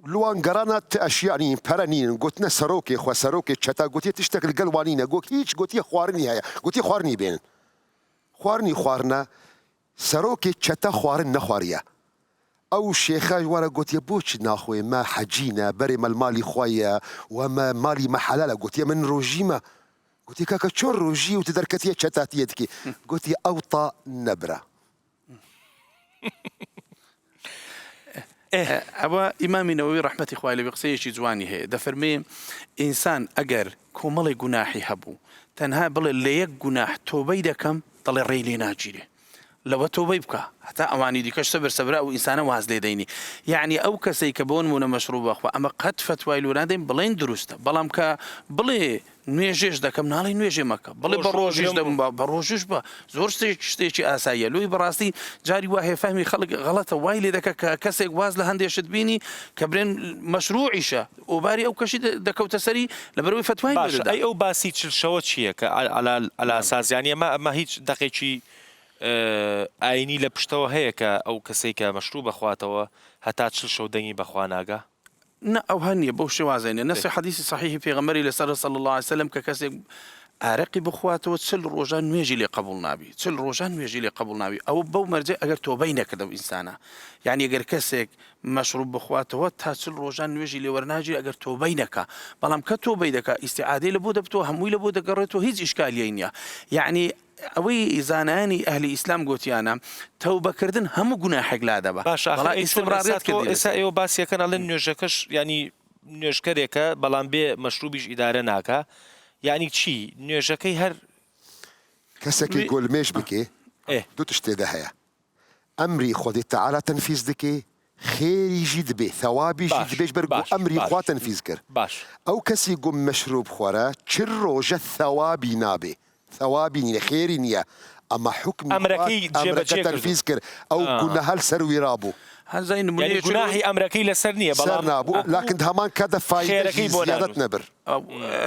لوان گەرانە ئەشیانی پەرەنین گوتنە سەرۆکێ خوا سەرۆکێ چەتا گوتی تشتێک لەگەڵ وانینە گۆ هیچ گوتی خواردنی هەیە گوتی خواردنی بێن خواردنە سەرۆکێ چەتە خواردن نەخواریە ئەو شێخە وارە گوتیە بۆچی ناخۆێ ما حەجینە بەرێ مەلمالی خوایە وەمە مالی مەحەلەلە گوتیە من ڕۆژیمە گوتی کاکە چۆن ڕۆژی و دەرکەتیە چەتاتیەتکی گوتی ئەوتا نەبرە ئەوە ئیمامی نەوەوی ڕەحمەتی خوای لەوی قسەیەکی جوانی هەیە دەفەرمێ ئینسان ئەگەر کۆمەڵی گوناحی هەبوو تەنها بڵێ لە یەک گوناح تۆبەی دەکەم دەڵێ ڕێی لێ ناگیرێ لەوە تۆبەی بکە هەتا ئەوانی دیکەش سەبرا و ئینسانە واز لێ دەینی یعنی ئەو کەسەی کە بۆ نمونە مەشروب بەخوا ئەمە قەت فتوای لۆ نادەین بڵێن دروستە بەڵام کە بڵێ نوێژێش دەکەم ناڵی نوێژێ مەکە بڵێ بە ڕۆژش دەم بە ڕۆژش بە زۆر شتێکی ئاساییە لۆی بەڕاستی جاری وا هەیە فەهمی خەڵک غەڵەتە وای لێ دەکە کە کەسێک واز لە هەندێشت بینی کە برێن مەشروعیشە ئۆباری ئەو کەشی دەکەوتە سەری لەبەرەوەی فتوای ئەی ئەو باسی چلشەوە چییە کە ئەلا ئاسازیانی ئەمە هیچ دەقێکی ئاینی لە پشتەوە هەیە کە ئەو کەسێک کە مەشروب بەخواتەوە هەتا چل شەو دەنگی بەخوا ناگا نه ئەو هەنیە بەو شێوازێنێ نەسی حەدیثی صحیحی پێغەمبەری لەسەر صلی الله علیه وسلم کە کەسێک ئارەقی بخواتەوە چل ڕۆژان نوێژی لێ قبول نابی چل ڕۆژان نوێژی لێ قبول نابی ئەو بەو مەرجە ئەگەر تۆبەی نەکردەوە ئینسانە یعنی ئەگەر کەسێک مەشروب بخواتەوە تا چل ڕۆژان نوێژی لێ وەرناگیری ئەگەر تۆبەی نەکا بەڵام کە تۆبەی دەکا ئیستیعادەی لە بۆ دەبتەوە هەمووی لە بۆ دەگەڕێتەوە هیچ ئیشکالیەی نییە یعنی ئەوەی زانایانی ئەهلی ئیسلام گوتیانە تەوبەکردن هەموو گوناحێک لا دەبا ئێستا ئێوە باسیەکەن ئەڵێن نوێژەکەش ینی نوێژکەرێکە بەڵام بێ مەشروبیش ئیدارە ناکە یعنی چی نوێژەکەی هەر کەسێکی گۆلمێش بکێ دوو تشتێدا هەیە ئەمری خودی تەعالا تەنفیز دەکێ خێریژی دەبێ ثەوابیشی دەبێش بەرگو ئەمری خوا تەنفیز کرد باش ئەو کەسی گوم مەشروب خۆرە چ ڕۆژە ثەوابی نابێ ثەوابی نییە خێری نییە اما حكم أمريكي امريكا تنفيذ كر او كنا هل سروي رابو هذا يعني نمونەیەکی گوناحی ئەمریکی لەسەر نییە سر نابو لكن همان كذا فايدة خيركي بۆ زيادة نانوس. نبر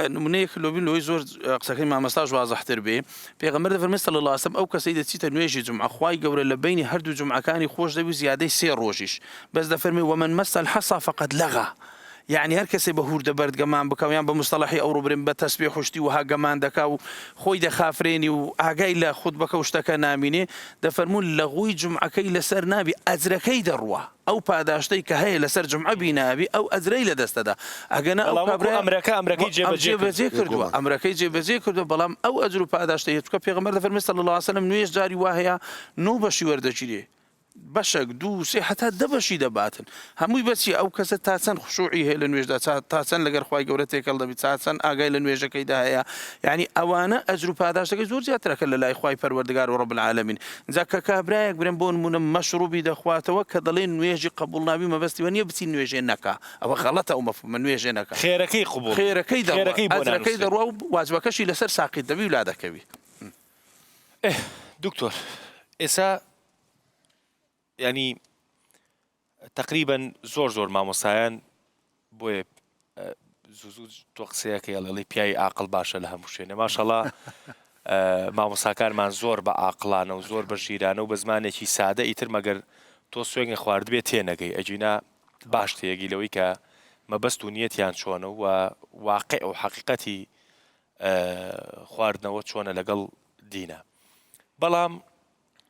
نمونەیەک لۆبین لۆی زۆر قسەکەی مامەستاش وازەحتر بێ پێغەمبەر دەفەرمێ صلی الله علیه وسلم ئەو کەسەی دەچیتە نوێژی جومعە خوای گەورە لە بینی هەردوو جومعەکانی خۆش دەبی زیادەی 3 ڕۆژیش بەس دەفەرمێ ومن مس الحصى فقد لغى يعني هر کەسێ بە هوردە بەردگەمان بکەویان بە مستەڵەحی ئەوڕۆ برێن بە تەسبیح خوشتی وها گەمان دەکا و خۆی دەخافرێنی و ئاگای لە خوتبەکە و شتەکە نامینێ دەفەرموون لەغووی جومعەکەی لەسەر نابی ئەجرەکەی دەڕوە ئەو پاداشتەی کە هەیە لەسەر جومعە بینابی ئەو ئەجرەی لەدەستەدا ئەگەنە ئەمریکای جێبەجێ کردووە ئەمریکای جێبەجێ کردووە بەڵام ئەو ئەجر و پاداشتەی چکە پێغەمبەر دەفەرمێ صلی الله علیه وسلم نوێژ جاری وا هەیە 9 بەشی وەردەگیرێ بەشێک 2 3 حتا 10 بەشی دەباتن هەمووی بەچی ئەو کەسە تا چەند خوشوعی هەیە لە نوێژدا تا چەند لەگەر خوای گەورە تێکەڵ دەبێت تا چەند ئاگای لە نوێژەکەیدا هەیە یعنی ئەوانە ئەجر و پاداشتەکەی زۆر زیاترەکە لە لای خوای پەروەردگار و ڕەب العالەمین جا کە کابرایەک برێن بۆ نمونە مەشروبی دەخواتەوە کە دەڵێن نوێژی قبول نابی مەبەستیوە نییە بچی نوێژێ نەکا ئەوە غەڵەتە ئەو مەفهومە نوێژێ نەکا خێرەکەی قبول خێرەکەی ئەجرەکەی دەڕوا و واجبەکەشی لەسەر ساقیت دەبی و لا دەکەوی دکتۆر ئێستا ینی تقریبا زۆر مامۆسایان بۆیە زوو تۆ قسەیەکە ئەڵێ پیاوی عاقڵ باشە لە هەموو شوێنێ ماشەڵڵا مامۆساکانمان زۆر بە عاقڵانە و زۆر بە ژیرانە و بە زمانێکی سادە ئیتر مەگەر تۆ سوێنگە خواردبێت تێنەگەی ئەجینا باش تێگی لەوەی کە مەبەست و نیەتیان چۆنە و واقع و حەقیقەتی خواردنەوە چۆنە لەگەڵ دینە بەڵام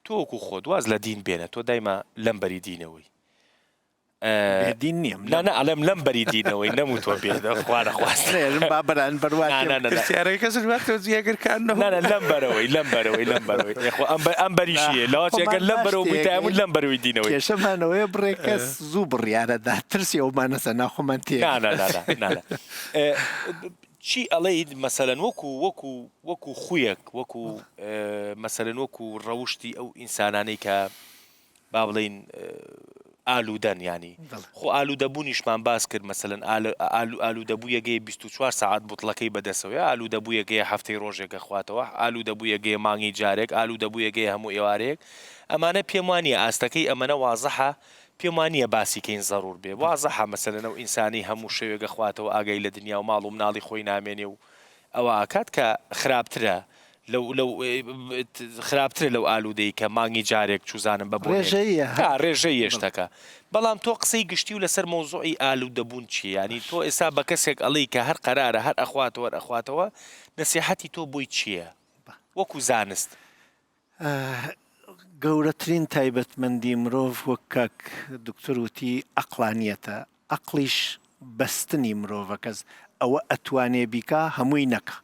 تۆ وەکو خۆت واز لە دین بێنە تۆ دایما لەمبەری دینەوەی دین نیم نه ئەڵێم لەمبەری دینەوەی نەموتوە بێدە خوارە خواست بابران بەرواتێ لەمبەرەوەی ئەم بەریشیە لاچێگەر لەمبەرەوە بوویتە هەموو لەمبەرەوەی دینەوەی کێشەمانەوەی بڕێ کەس زوو بڕیارەدا ترسی ئەومانەسە ناخۆمان تێ چی ئەڵێیت مەسەلەن وەکو خویەک وەکو مەسەلەن وەکو ڕەوشتی ئەو ئینسانانەی کە با بڵێن ئالوودەن ینی خۆ ئالوودەبوونیشمان باس کرد مەسەلەن ئالوودەبوویەگەی 24 ساعت بوتڵەکەی بەدەسەوە ئالوودەبوویەگەی هەفتەی ڕۆژێکە خواتەوە ئالوودەبوویەگەی مانگی جارێک ئالوودەبوویەگەی هەموو ئێوارێک ئەمانە پێم وانە ئاستەکەی ئەمەنە وازەحە پێم وانە باسیکەین زەڕور بێ وازەحە مەسەلەن ئەو ئینسانی هەموو شەوێگە خواتەوە ئاگای لە دنیا و ماڵ و مناڵی خۆی نامێنێ و ئەوە ئاکات کە خراپترە خراپترە لەو ئالوودەی کە مانگی جارێک چوزانم بە ڕێژەی هێشتەکە بەڵام تۆ قسەی گشتی و لەسەر مۆزوعی ئالوودەبوون چی ینی تۆ ئێستا بە کەسێک ئەڵێی کە هەر قەرارە هەر ئەخواتەوە نەسیحەتی تۆ بۆی چییە وەکو زانست گەورەترین تایبەتمەندی مرۆڤ وەک کاک دکتۆر وتی عەقڵانیەتە عەقڵیش بەستنی مرۆڤە کەس ئەوە ئەتوانێ بیکا هەمووی نەکە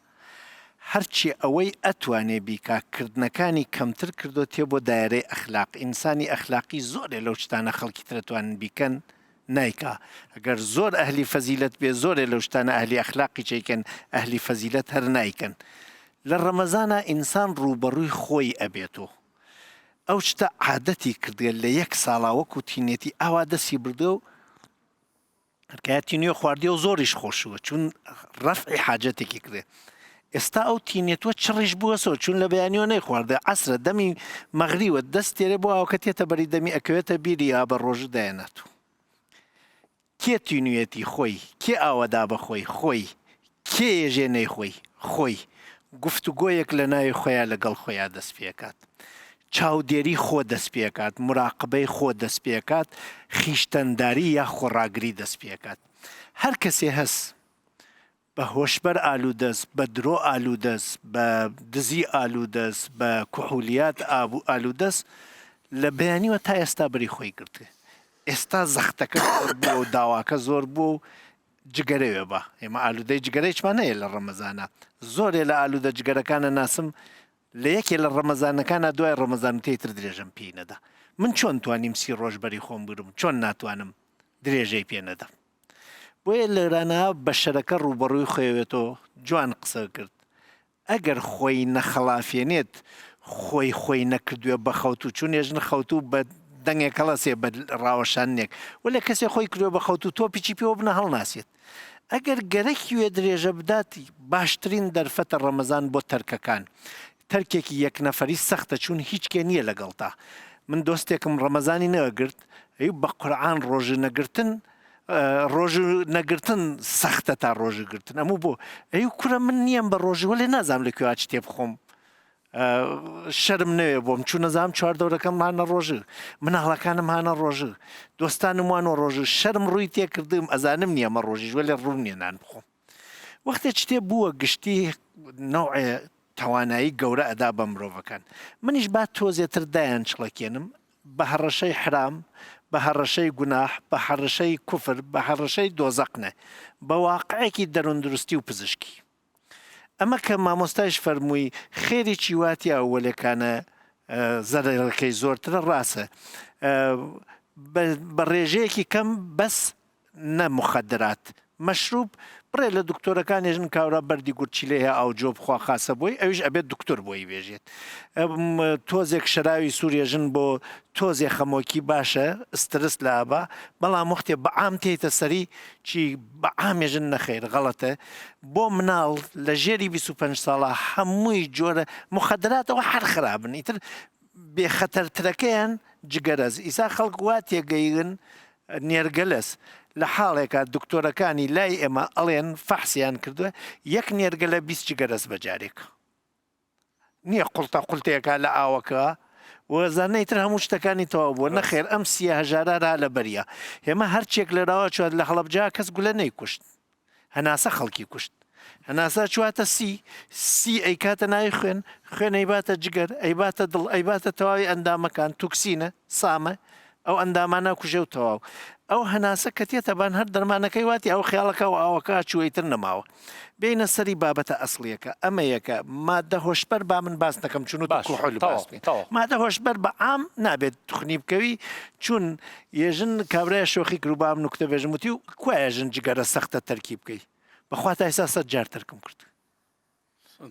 هەرچی ئەوەی ئەتوانێ بیکا کردنەکانی کەمتر کردوتێ بۆ دایرەی ئەخلاق ئینسانی ئەخلاقی زۆرێ لەو شتانە خەڵکی ترەتوانن بیکەن نایکا ئەگەر زۆر ئەهلی فەزیلەت بێ زۆرێ لەو شتانە ئەهلی ئەخلاقی چیکەن ئەهلی فەزیلەت هەر نایکەن لە ڕەمەزانە ئینسان ڕوبەڕووی خۆی ئەبێتەوە ئەو شتە عادەتی کردگەل لە 1 ساڵا وەکو تینێتی ئاوا دەستی بردە و هەرکایەتی نوێ خواردی و زۆریش خۆشووە چون ڕەفعی حاجەتێکی کردێ ئێستا ئەو تینێتوە چڕیش بووەسەوە چون لە بەیانیەوە نەیخواردە عەسرە دەمی مەغریوە دەست تێرە بۆ ئەو کە تێتە بەری دەمی ئەکەوێتە بیری یا بە ڕۆژ دایەنێتەوە کێ تینوێتی خۆی کێ ئاوەدا بە خۆی کێ ێژێنەی خۆی گفتوگۆیەک لە ناوی خۆیان لەگەڵ خۆیان دەست پێکات چاودێری خۆ دەست پێکات مراقبەی خۆ دەست پێکات خیشتەنداری یا خۆڕاگری دەست پێکات هەر کەسێ هەست بە هۆشبەر ئالوودەست بە درۆ ئالوودەست بە دزی ئالوودەست بە کوحولیات ئالوودەست لە بەیانیوە تا ئێستا بری خۆی گرتێ ئێستا زەختەکە بووە و داواکە زۆر بوو و جگەرەوێ بە ئێمە ئالوودەی جگەرەیچمان هەیە لە ڕەمەزانە زۆرێ لە ئالوودە جگەرەکانە ناسم لە یەکێ لە ڕەمەزانەکانە دوای ڕەمەزان تێتر درێژم پێی نەدا من چۆن توانیم 30 ڕۆژ بەری خۆم برم چۆن ناتوانم درێژەی پێ نەدەم بۆیە لەرانە بە شەرەکە ڕوبەڕووی خۆیەوێتەوە جوان قسە کرد ئەگەر خۆی نەخەڵافێنێت خۆی نەکردوێ بە خەوت و چون ێژن خەوت و بە دەنگێک هەڵەسێ بە ڕاوەشانێک و لە کەسێک خۆی کردوێ بە خەوت و تۆ پیچی پێوە بنە هەڵناسێت ئەگەر گەرەکی وێ درێژە بدات باشترین دەرفەتە ڕەمەزان بۆ تەرکەکان تەرکێکی یەک نەفەری سەختە چون هیچ کێ نییە لەگەڵتا من دۆستێکم ڕەمەزانی نەگرت بە قورعان ڕۆژە نەگرتن ڕۆژ نەگرتن سەختە تا ڕۆژە گرتن ئەموو بۆ کورە من نییەم بە ڕۆژی وەلێ نازام لەکوێ چ تێ بخۆم شەرم نوێ بۆم چوو نەزام چواردەورەکەم هانە ڕۆژە مناڵەکانم هانە ڕۆژە دۆستانم وانە ڕۆژە شەرم ڕووی تێکردم ئەزانم نییە مە ڕۆژی وەلێ ڕوو نیە نان بخۆم وەختێ شتێ بووە گشتی نەوعێ توانایی گەورە ئەدا بە مرۆڤەکان منیش با تۆزێتر دایان چڵەکێنم بە هەڕەشەی حرام بە هەڕەشەی گوناح بە هەڕەشەی کوفر بە هەڕەشەی دۆزەقنە بە واقعێکی دەروندروستی و پزیشکی ئەمە کە مامۆستایش فەرمووی خێریی واتی ئەوەلەکانە زەرەکەی زۆرترە ڕاستە بە ڕێژەیەکی کەم بەس نەمخەدرات مەشروب بڕێ لە دکتۆرەکانێژن کاورا بەردی گورچی لێ هەیە ئەو جۆ بخوا خاسە بۆی ئەویش ئەبێت دکتۆر بۆی بێژێت تۆزێک شەراوی سووریێژن بۆ تۆزێ خەمۆکی باشە استرس لە ئابا بەڵام وەختێ بەعام تێتە سەری چی بەعامێژن نەخێر غەڵەتە بۆ مناڵ لە ژێری 25 ساڵە هەمووی جۆرە مخەدراتەوە هەر خراپن ئیتر بێخەتەرترەکەیان جگەرەز ئیسا خەڵک وا تێگەیگن نێرگەلەس لە حاڵێکە دکتۆرەکانی لای ئێمە ئەڵێن فەحسیان کردووە یەک نێرگە لە 20 جگەرەز بەجارێک نییە قوڵتە قوڵتەیەکە لە ئاوەکە وەزانەیتر هەموو شتەکانی تەواو بووە نەخێر ئەم 30,000 لە بەریە هێمە هەرچێک لەراوە چوات لە هەڵەبجا کەس گولە نەیکوشت هەناسە خەڵکی کوشت هەناسا چواتە سی ئەیکاتە ناوی خوێن ئەیباتە جگەر ئەیباتە دڵ ئەیباتە تەواوی ئەندامەکان توکسینە سامە ئەو ئەندامانە کوژە و تەواو ئەو هەناسە کە تێتەبان هەر دەرمانەکەی واتی ئەو خیاڵەکە و ئاوەکە چوەیتر نەماوە بینە سەری بابەتە ئەسڵیەکە ئەمە یەکە مادە هۆشبەر با من باس نەکەم چون مادە هۆشبەر بە عام نابێت توخنی بکەوی چون ێژن کابرای شۆخی کروبام نوکتە بێژموتی و کوێژن جگەرە سەختە تەرکی بکەی بەخوا تا ئێستا 100 جار تەرکم کرد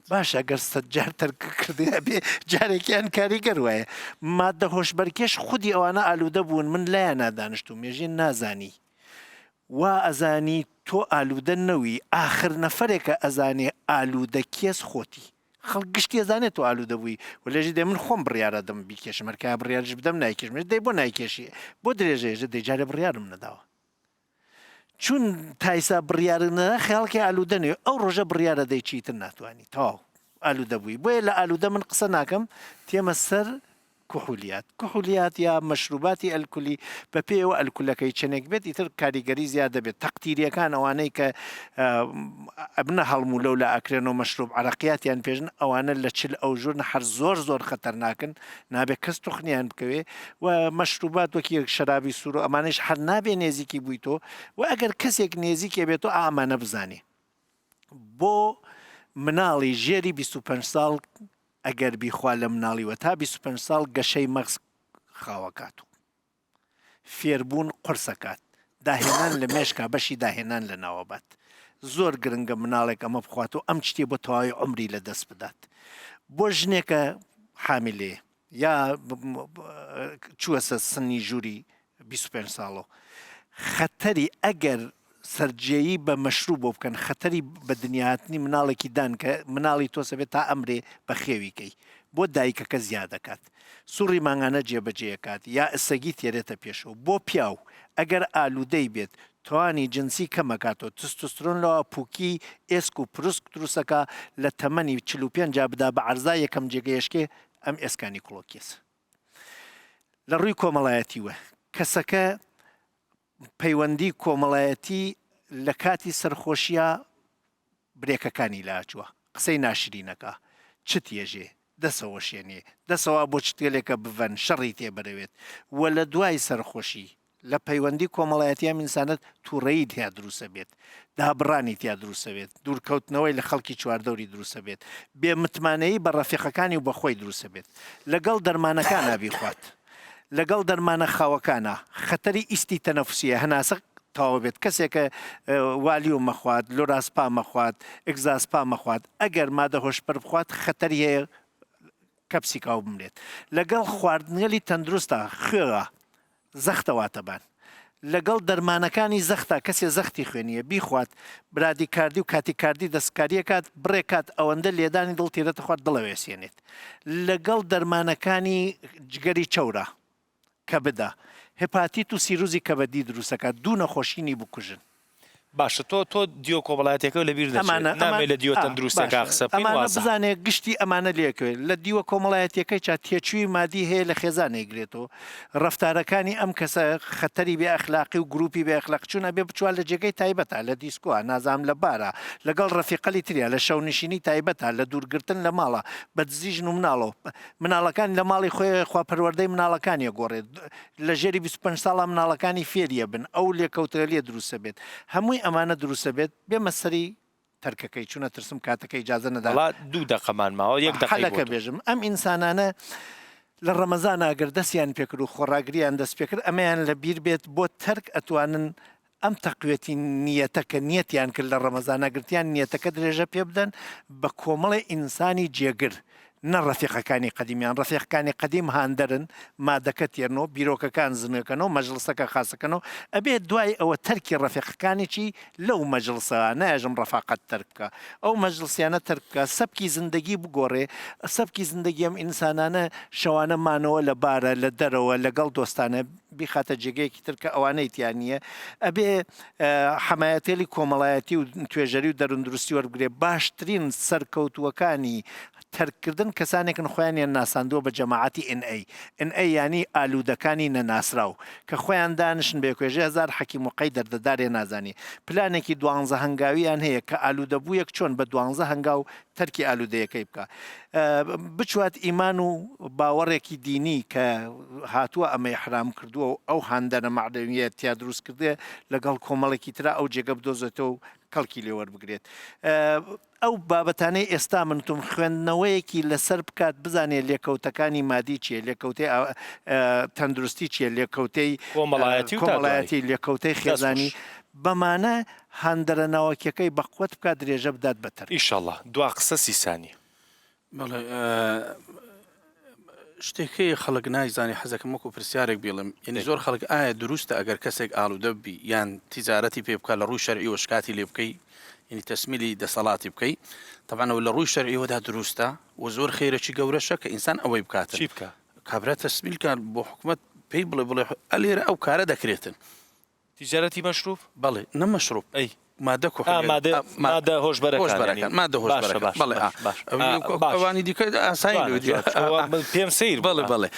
باشە ئەگەر 100 جار تەرک کردی بێ جارێکیان کاریگەر وایە مادە هۆشبەرکێش خودی ئەوانە ئالوودە بوون من لایە نادانشت و مێژین نازانی وا ئەزانی تۆ ئالوودە نەوی ئاخر نەفرێکە ئەزانێ ئالوودە کێس خۆتی خەڵک گشتی ئەزانێت تۆ ئالوودە بووی و لێژی دێ من خۆم بڕیارە دەم بیکێشم هەرکای بڕیارش بدەم نایکێشم دەی بۆ نایکێشی بۆ درێژەیەژە دەی جارە بڕیارم نەداوە چون تایسا بڕیارنە خەڵکی ئالوودە نوێ ئەو ڕۆژە بڕیارە دەیچیتر ناتوانانی تاو ئالوودە بووی بۆیە لە ئالوودە من قسە ناکەم تێمە سەر کوحولیات یا مەشروباتی ئەلکولی بە پێیەوە ئەلکولەکەی چنێک بێت ئیتر کاریگەری زیاد دەبێت تەقتیریەکان ئەوانەی کە ئەبنە هەڵمو لەو لە ئەکرێنەوە مەشروب عراقیاتیان پێژن ئەوانە لە چل ئەو ژورن هەر زۆر خەتەرناکن نابێت کەس توخنیان بکەوێ و مەشروبات وەکی شەرابی سوور و ئەمانش هەر نابێ نێزیکی بوویتۆ و ئەگەر کەسێک نێزیکێ بێتۆ ئامانە بزانێ بۆ مناڵی ژێری 25 ساڵ ئەگەر بیخوا لە مناڵیوە تا 25 ساڵ گەشەی مەغز خاوەکات و فێربوون قورسەکات داهێنان لە مێشکا بەشی داهێنان لە ناوەبات زۆر گرنگە مناڵێک ئەمە بخوات و ئەم شتێ بۆ تەواوی عمری لە دەست بدات بۆ ژنێکە حاملێ یا چووەسە سنی ژووری 25 ساڵەوە خەتەری ئەگەر سەررجەیی بە مەشروب بۆ بکەن خەتەری بە دنیاهاتنی مناڵێکی دان کە مناڵی تۆسە بێت تا ئەمرێ بە خێویکەی بۆ دایکەکە زیادەکات سوڕی ماگانە جێبەجێەکات یا ئەسەگی تێرێتە پێشەوە بۆ پیاو ئەگەر ئالوودەی بێت توانی جنسی کەمەکاتەوە تستوسترۆن لەوە پووکی ئێسک و پرسک دروستەکە لە تەمەنی 45 جا بدا بە عەرزا یەکەم جێگەیشکێ ئەم ئێسکانی کوڵۆکێس لە ڕووی کۆمەڵایەتیوە کەسەکە پەیوەندی کۆمەڵایەتی لە کاتی سەرخۆشیە برێکەکانی لاچووە قسەی ناشرینەکە چت ێژێ دەسەوە شوێنێ دەسەوە بۆ چتێلێکە بڤەن شەڕی تێبەرەوێت وە لە دوای سەرخۆشی لە پەیوەندی کۆمەڵایەتیە ئینسانەت تووڕەیی تیا دروسە بێت دابڕانی تیا دروسە بێت دوورکەوتنەوەی لە خەڵکی چواردەوری دروسە بێت بێ متمانەیی بە ڕەفیقەکانی و بەخۆی دروسە بێت لەگەڵ دەرمانەکان نابیخوات لەگەڵ دەرمانە خاوەکانە خەتەری ئیستی تەنەفوسیە هەناسە تاوە بێت کەسێکە والی و مەخوات لۆراسپا مەخوات ئەگزاسپا مەخوات ئەگەر مادە هۆشبەر بخوات خەتەری هەیە کەپسیکاو بمرێت لەگەڵ خواردنێلی تەندروستە خوێوە زەختەواتەبان لەگەڵ دەرمانەکانی زەختا کەسێ زەختی خوێنیە بیخوات برادی کاردی و کاتی کاردی دەستکاریەکات بڕێکات ئەوەندە لێدانی دڵ تێرەتە خوارد دڵەوێسێنێت لەگەڵ دەرمانەکانی جگەری چەورە کە بدا هپاتیت و سیروزی کەبەدی دروستەکات دوو نەخۆشینی بکوژن باشە تۆ دیۆ کۆمەڵایەتەکە لە بیر نامێت لە دیۆ تەندروستەکە قسە بکەین ئەمانە وازە. بزانێت گشتی ئەمانە لێکوێت لە دیوە کۆمەڵایەتەکەی چا تێچووی مادی هەیە لە خێزانێگرێتەوە ڕفتارەکانی ئەم کەسە خەتەری بێ ئەخلاقی و گروپی بێ ئەخلاق چوونە بێ بچوار لە جێگەی تایبەتە لە دیسکۆە نازام لە بارە لەگەڵ ڕەفیقەلی تریا لە شەونشینی تایبەتە لە دوورگرتن لە ماڵە بە دزیژن و مناڵەوە مناڵەکانی لە ماڵی خۆی خواپەروەردەی مناڵەکانی گۆڕێت لە ژێری 25 ساڵە مناڵەکانی فێریە بن ئەو لێکەوتە لێ دروستە بێت هەمووی ئەمانە دروستە بێت بێمە سەری تەرکەکەی چونە ترسم کاتەکەی اجازە نەدا دوو دەقەمان ماوە یەک حەلەکە بێژم ئەم ئینسانانە لە ڕەمەزان ئەگەر دەستیان پێکرد و خۆڕاگریان دەست پێکرد ئەمەیان لە بیر بێت بۆ تەرک ئەتوانن ئەم تەقوێتی نیەتەکە نیەتیان کرد لە ڕەمەزانە گرتیان نیەتەکە درێژە پێ بدەن بە کۆمەڵی ئینسانی جێگر نە ڕەفیقەکانی قەدیمیان ڕەفیقەکانی قەدیم هاندەرن مادەکە تێرنەوە بیرۆکەکان زنەکەنەوە مەجلسەکە خاسەکەنەوە ئەبێت دوای ئەوە تەرکی ڕەفیقەکانێکی لەو مەجلسە ناژم ڕەفاقەت تەرکە ئەو مەجلسیانە تەرکە سەبکی زندگی بگۆڕێ سەبکی زندگی ئەم ئینسانانە شەوانە مانەوە لە بارە لە دەرەوە لەگەڵ دۆستانە بیخاتە جێگەیەکی ترکە ئەوانەی تیانە ئەبێ حمایەتێلی کۆمەڵایەتی و توێژەری و دەروندروستی وەربگرێ باشترین سەرکەوتووەکانی تەرکردن کەسانێکن خۆیانیان ناساندووە بە جەماعەتی NA ینی ئالوودەکانی نەناسراو کە خۆیان دانشن بێ کوێژە هزار حەکیم و قەی دەردەدارێ نازانی پلانێکی 12 هەنگاویان هەیە کە ئالوودەبوویەک چۆن بە 12 هەنگاو تەرکی ئالوودەیەکەی بکە بچوات ئیمان و باوەڕێکی دینی کە هاتووە ئەمەی حرام کردووە و ئەو هاندەنە مەعدەویەت تیا دروست کردێ لەگەڵ کۆمەڵێکی ترا ئەو جێگە بدۆزێتەوە و کەڵکی لێ وەربگرێت ئەو بابەتانەی ئێستا منتم خوێندنەوەیەکی لەسەر بکات بزانێت لێکەوتەکانی مادی چیە لێکەوتەی تەندروستی چیە لێکەوتەی کۆمەڵایەتی لێکەوتەی خێزانی بەمانە هاندەرە ناوەکیەکەی بەقوت بکات درێژە بدات بەتر ئیشەڵڵا دوا قسە 30 ثانیە بەڵێ شتێکی خەڵک نایزانی حەزەکەم وەکو پرسیارێک بێڵم یعنی زۆر خەڵک ئایا دروستە ئەگەر کەسێک ئالوودە بی یان تیجارەتی پێ بکات لە ڕووی شەرعی و شکاتی لێ بکەی یعنی تەسمیلی دەسەڵاتی بکەی طبعا لە ڕووی شەرعیەوەدا دروستە و زۆر خێرەی گەورەشە کە ئینسان ئەوەی بکاتن چی بکە کابرا تەسمیلکان بۆ حکومەت پێی بڵێ ئەلێرە ئەو کارە دەکرێتن تیجارەتی مەشروب بەڵێ نەمەشروب ئەی مادە مادە هۆشبەرەکان مادە هۆشبەرەکان بەڵێ ئەوانی دیکە ئاسایی پێم سیر بەڵێ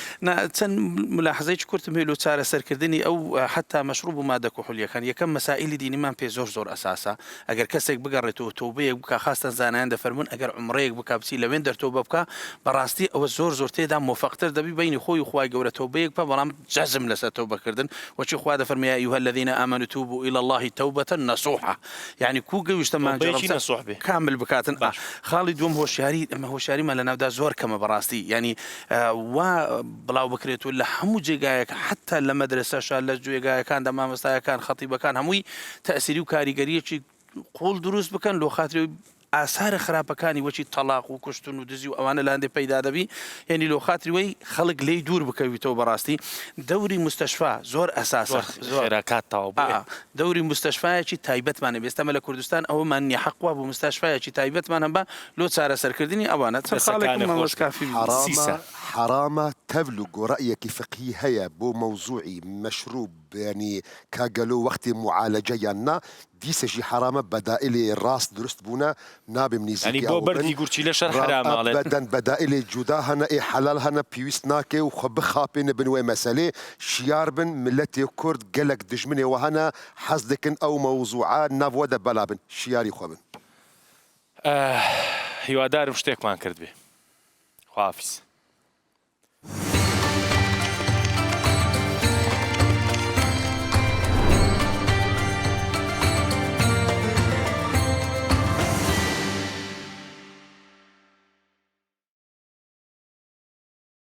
چەند ملاحظەی کورتم هێلو چارە سەرکردنی ئەو حتا مەشروب و مادە کوحولیەکان یەکەم مەسائلی دینیمان پێ زۆر ئەساسە ئەگەر کەسێک بگەڕێتەوە تۆبەیەک بکە خاستە زانایان دەفەرمون ئەگەر عومرەیەک بکە بچی لەوێن دەرتۆبە بکە بەڕاستی ئەوە زۆر تێدا مۆفەقتر دەبی بینی خۆی و خوای گەورە تۆبەیەک بە بەڵام جەزم لەسەر تۆبەکردن وەچی خوا دەفەرمێ یا ئەیها الذین آمنوا توبوا إلى الله توبة نصوحا يعني كو گەویشتەمان کامل بکاتن خاڵی دوم هۆشیاری ئەمە هۆشیاریمان لە ناودا زۆر کەمە بەڕاستی ینی وا بڵاو بکرێت و لە هەموو جێگایەک حتا لە مەدرسەشە لە جوێگایەکان دەمامەستایەکان خەتیبەکان هەمووی تەسیری و کاریگەریەکی قوڵ دروست بکەن لۆ خاتری ئاسارە خراپەکانی وەچی تەلاق و کوشتن و دزی و ئەوانە لاندێ پەیدا دەبی یعنی لۆ خاتری وەی خەڵک لێی دوور بکەویتەوە بەڕاستی دەوری مستەشفا زۆر ئەساسە دەوری مستەشفایەکی تایبەتمانە بێستەمە لە کوردستان ئەوەمان نیە حەقوا بۆ مستەشفایەکی تایبەتمان هەم بە لۆ چارە سەرکردنی ئەوانە چەند خاڵێک مامۆستکافی حرامە تەبلغ رأيك فقهي هەیە بۆ موضوعی مەشروب يعني كاقلو وقت معالجة يانا ديسجي حرامة بدائل راس درست بونا نابي منيزيكي يعني بو بردي قرشي لشر حرامة أبدا بدائل جدا هنا إيه حلال هنا بيويس ناكي وخب خابين بنوي مسألة شيار بن ملتي كرد قلق دجمني وهنا حزدكن أو موضوعات نافودا بلابن شياري خوابن هيوادار بشتيك ما كرد بي خافز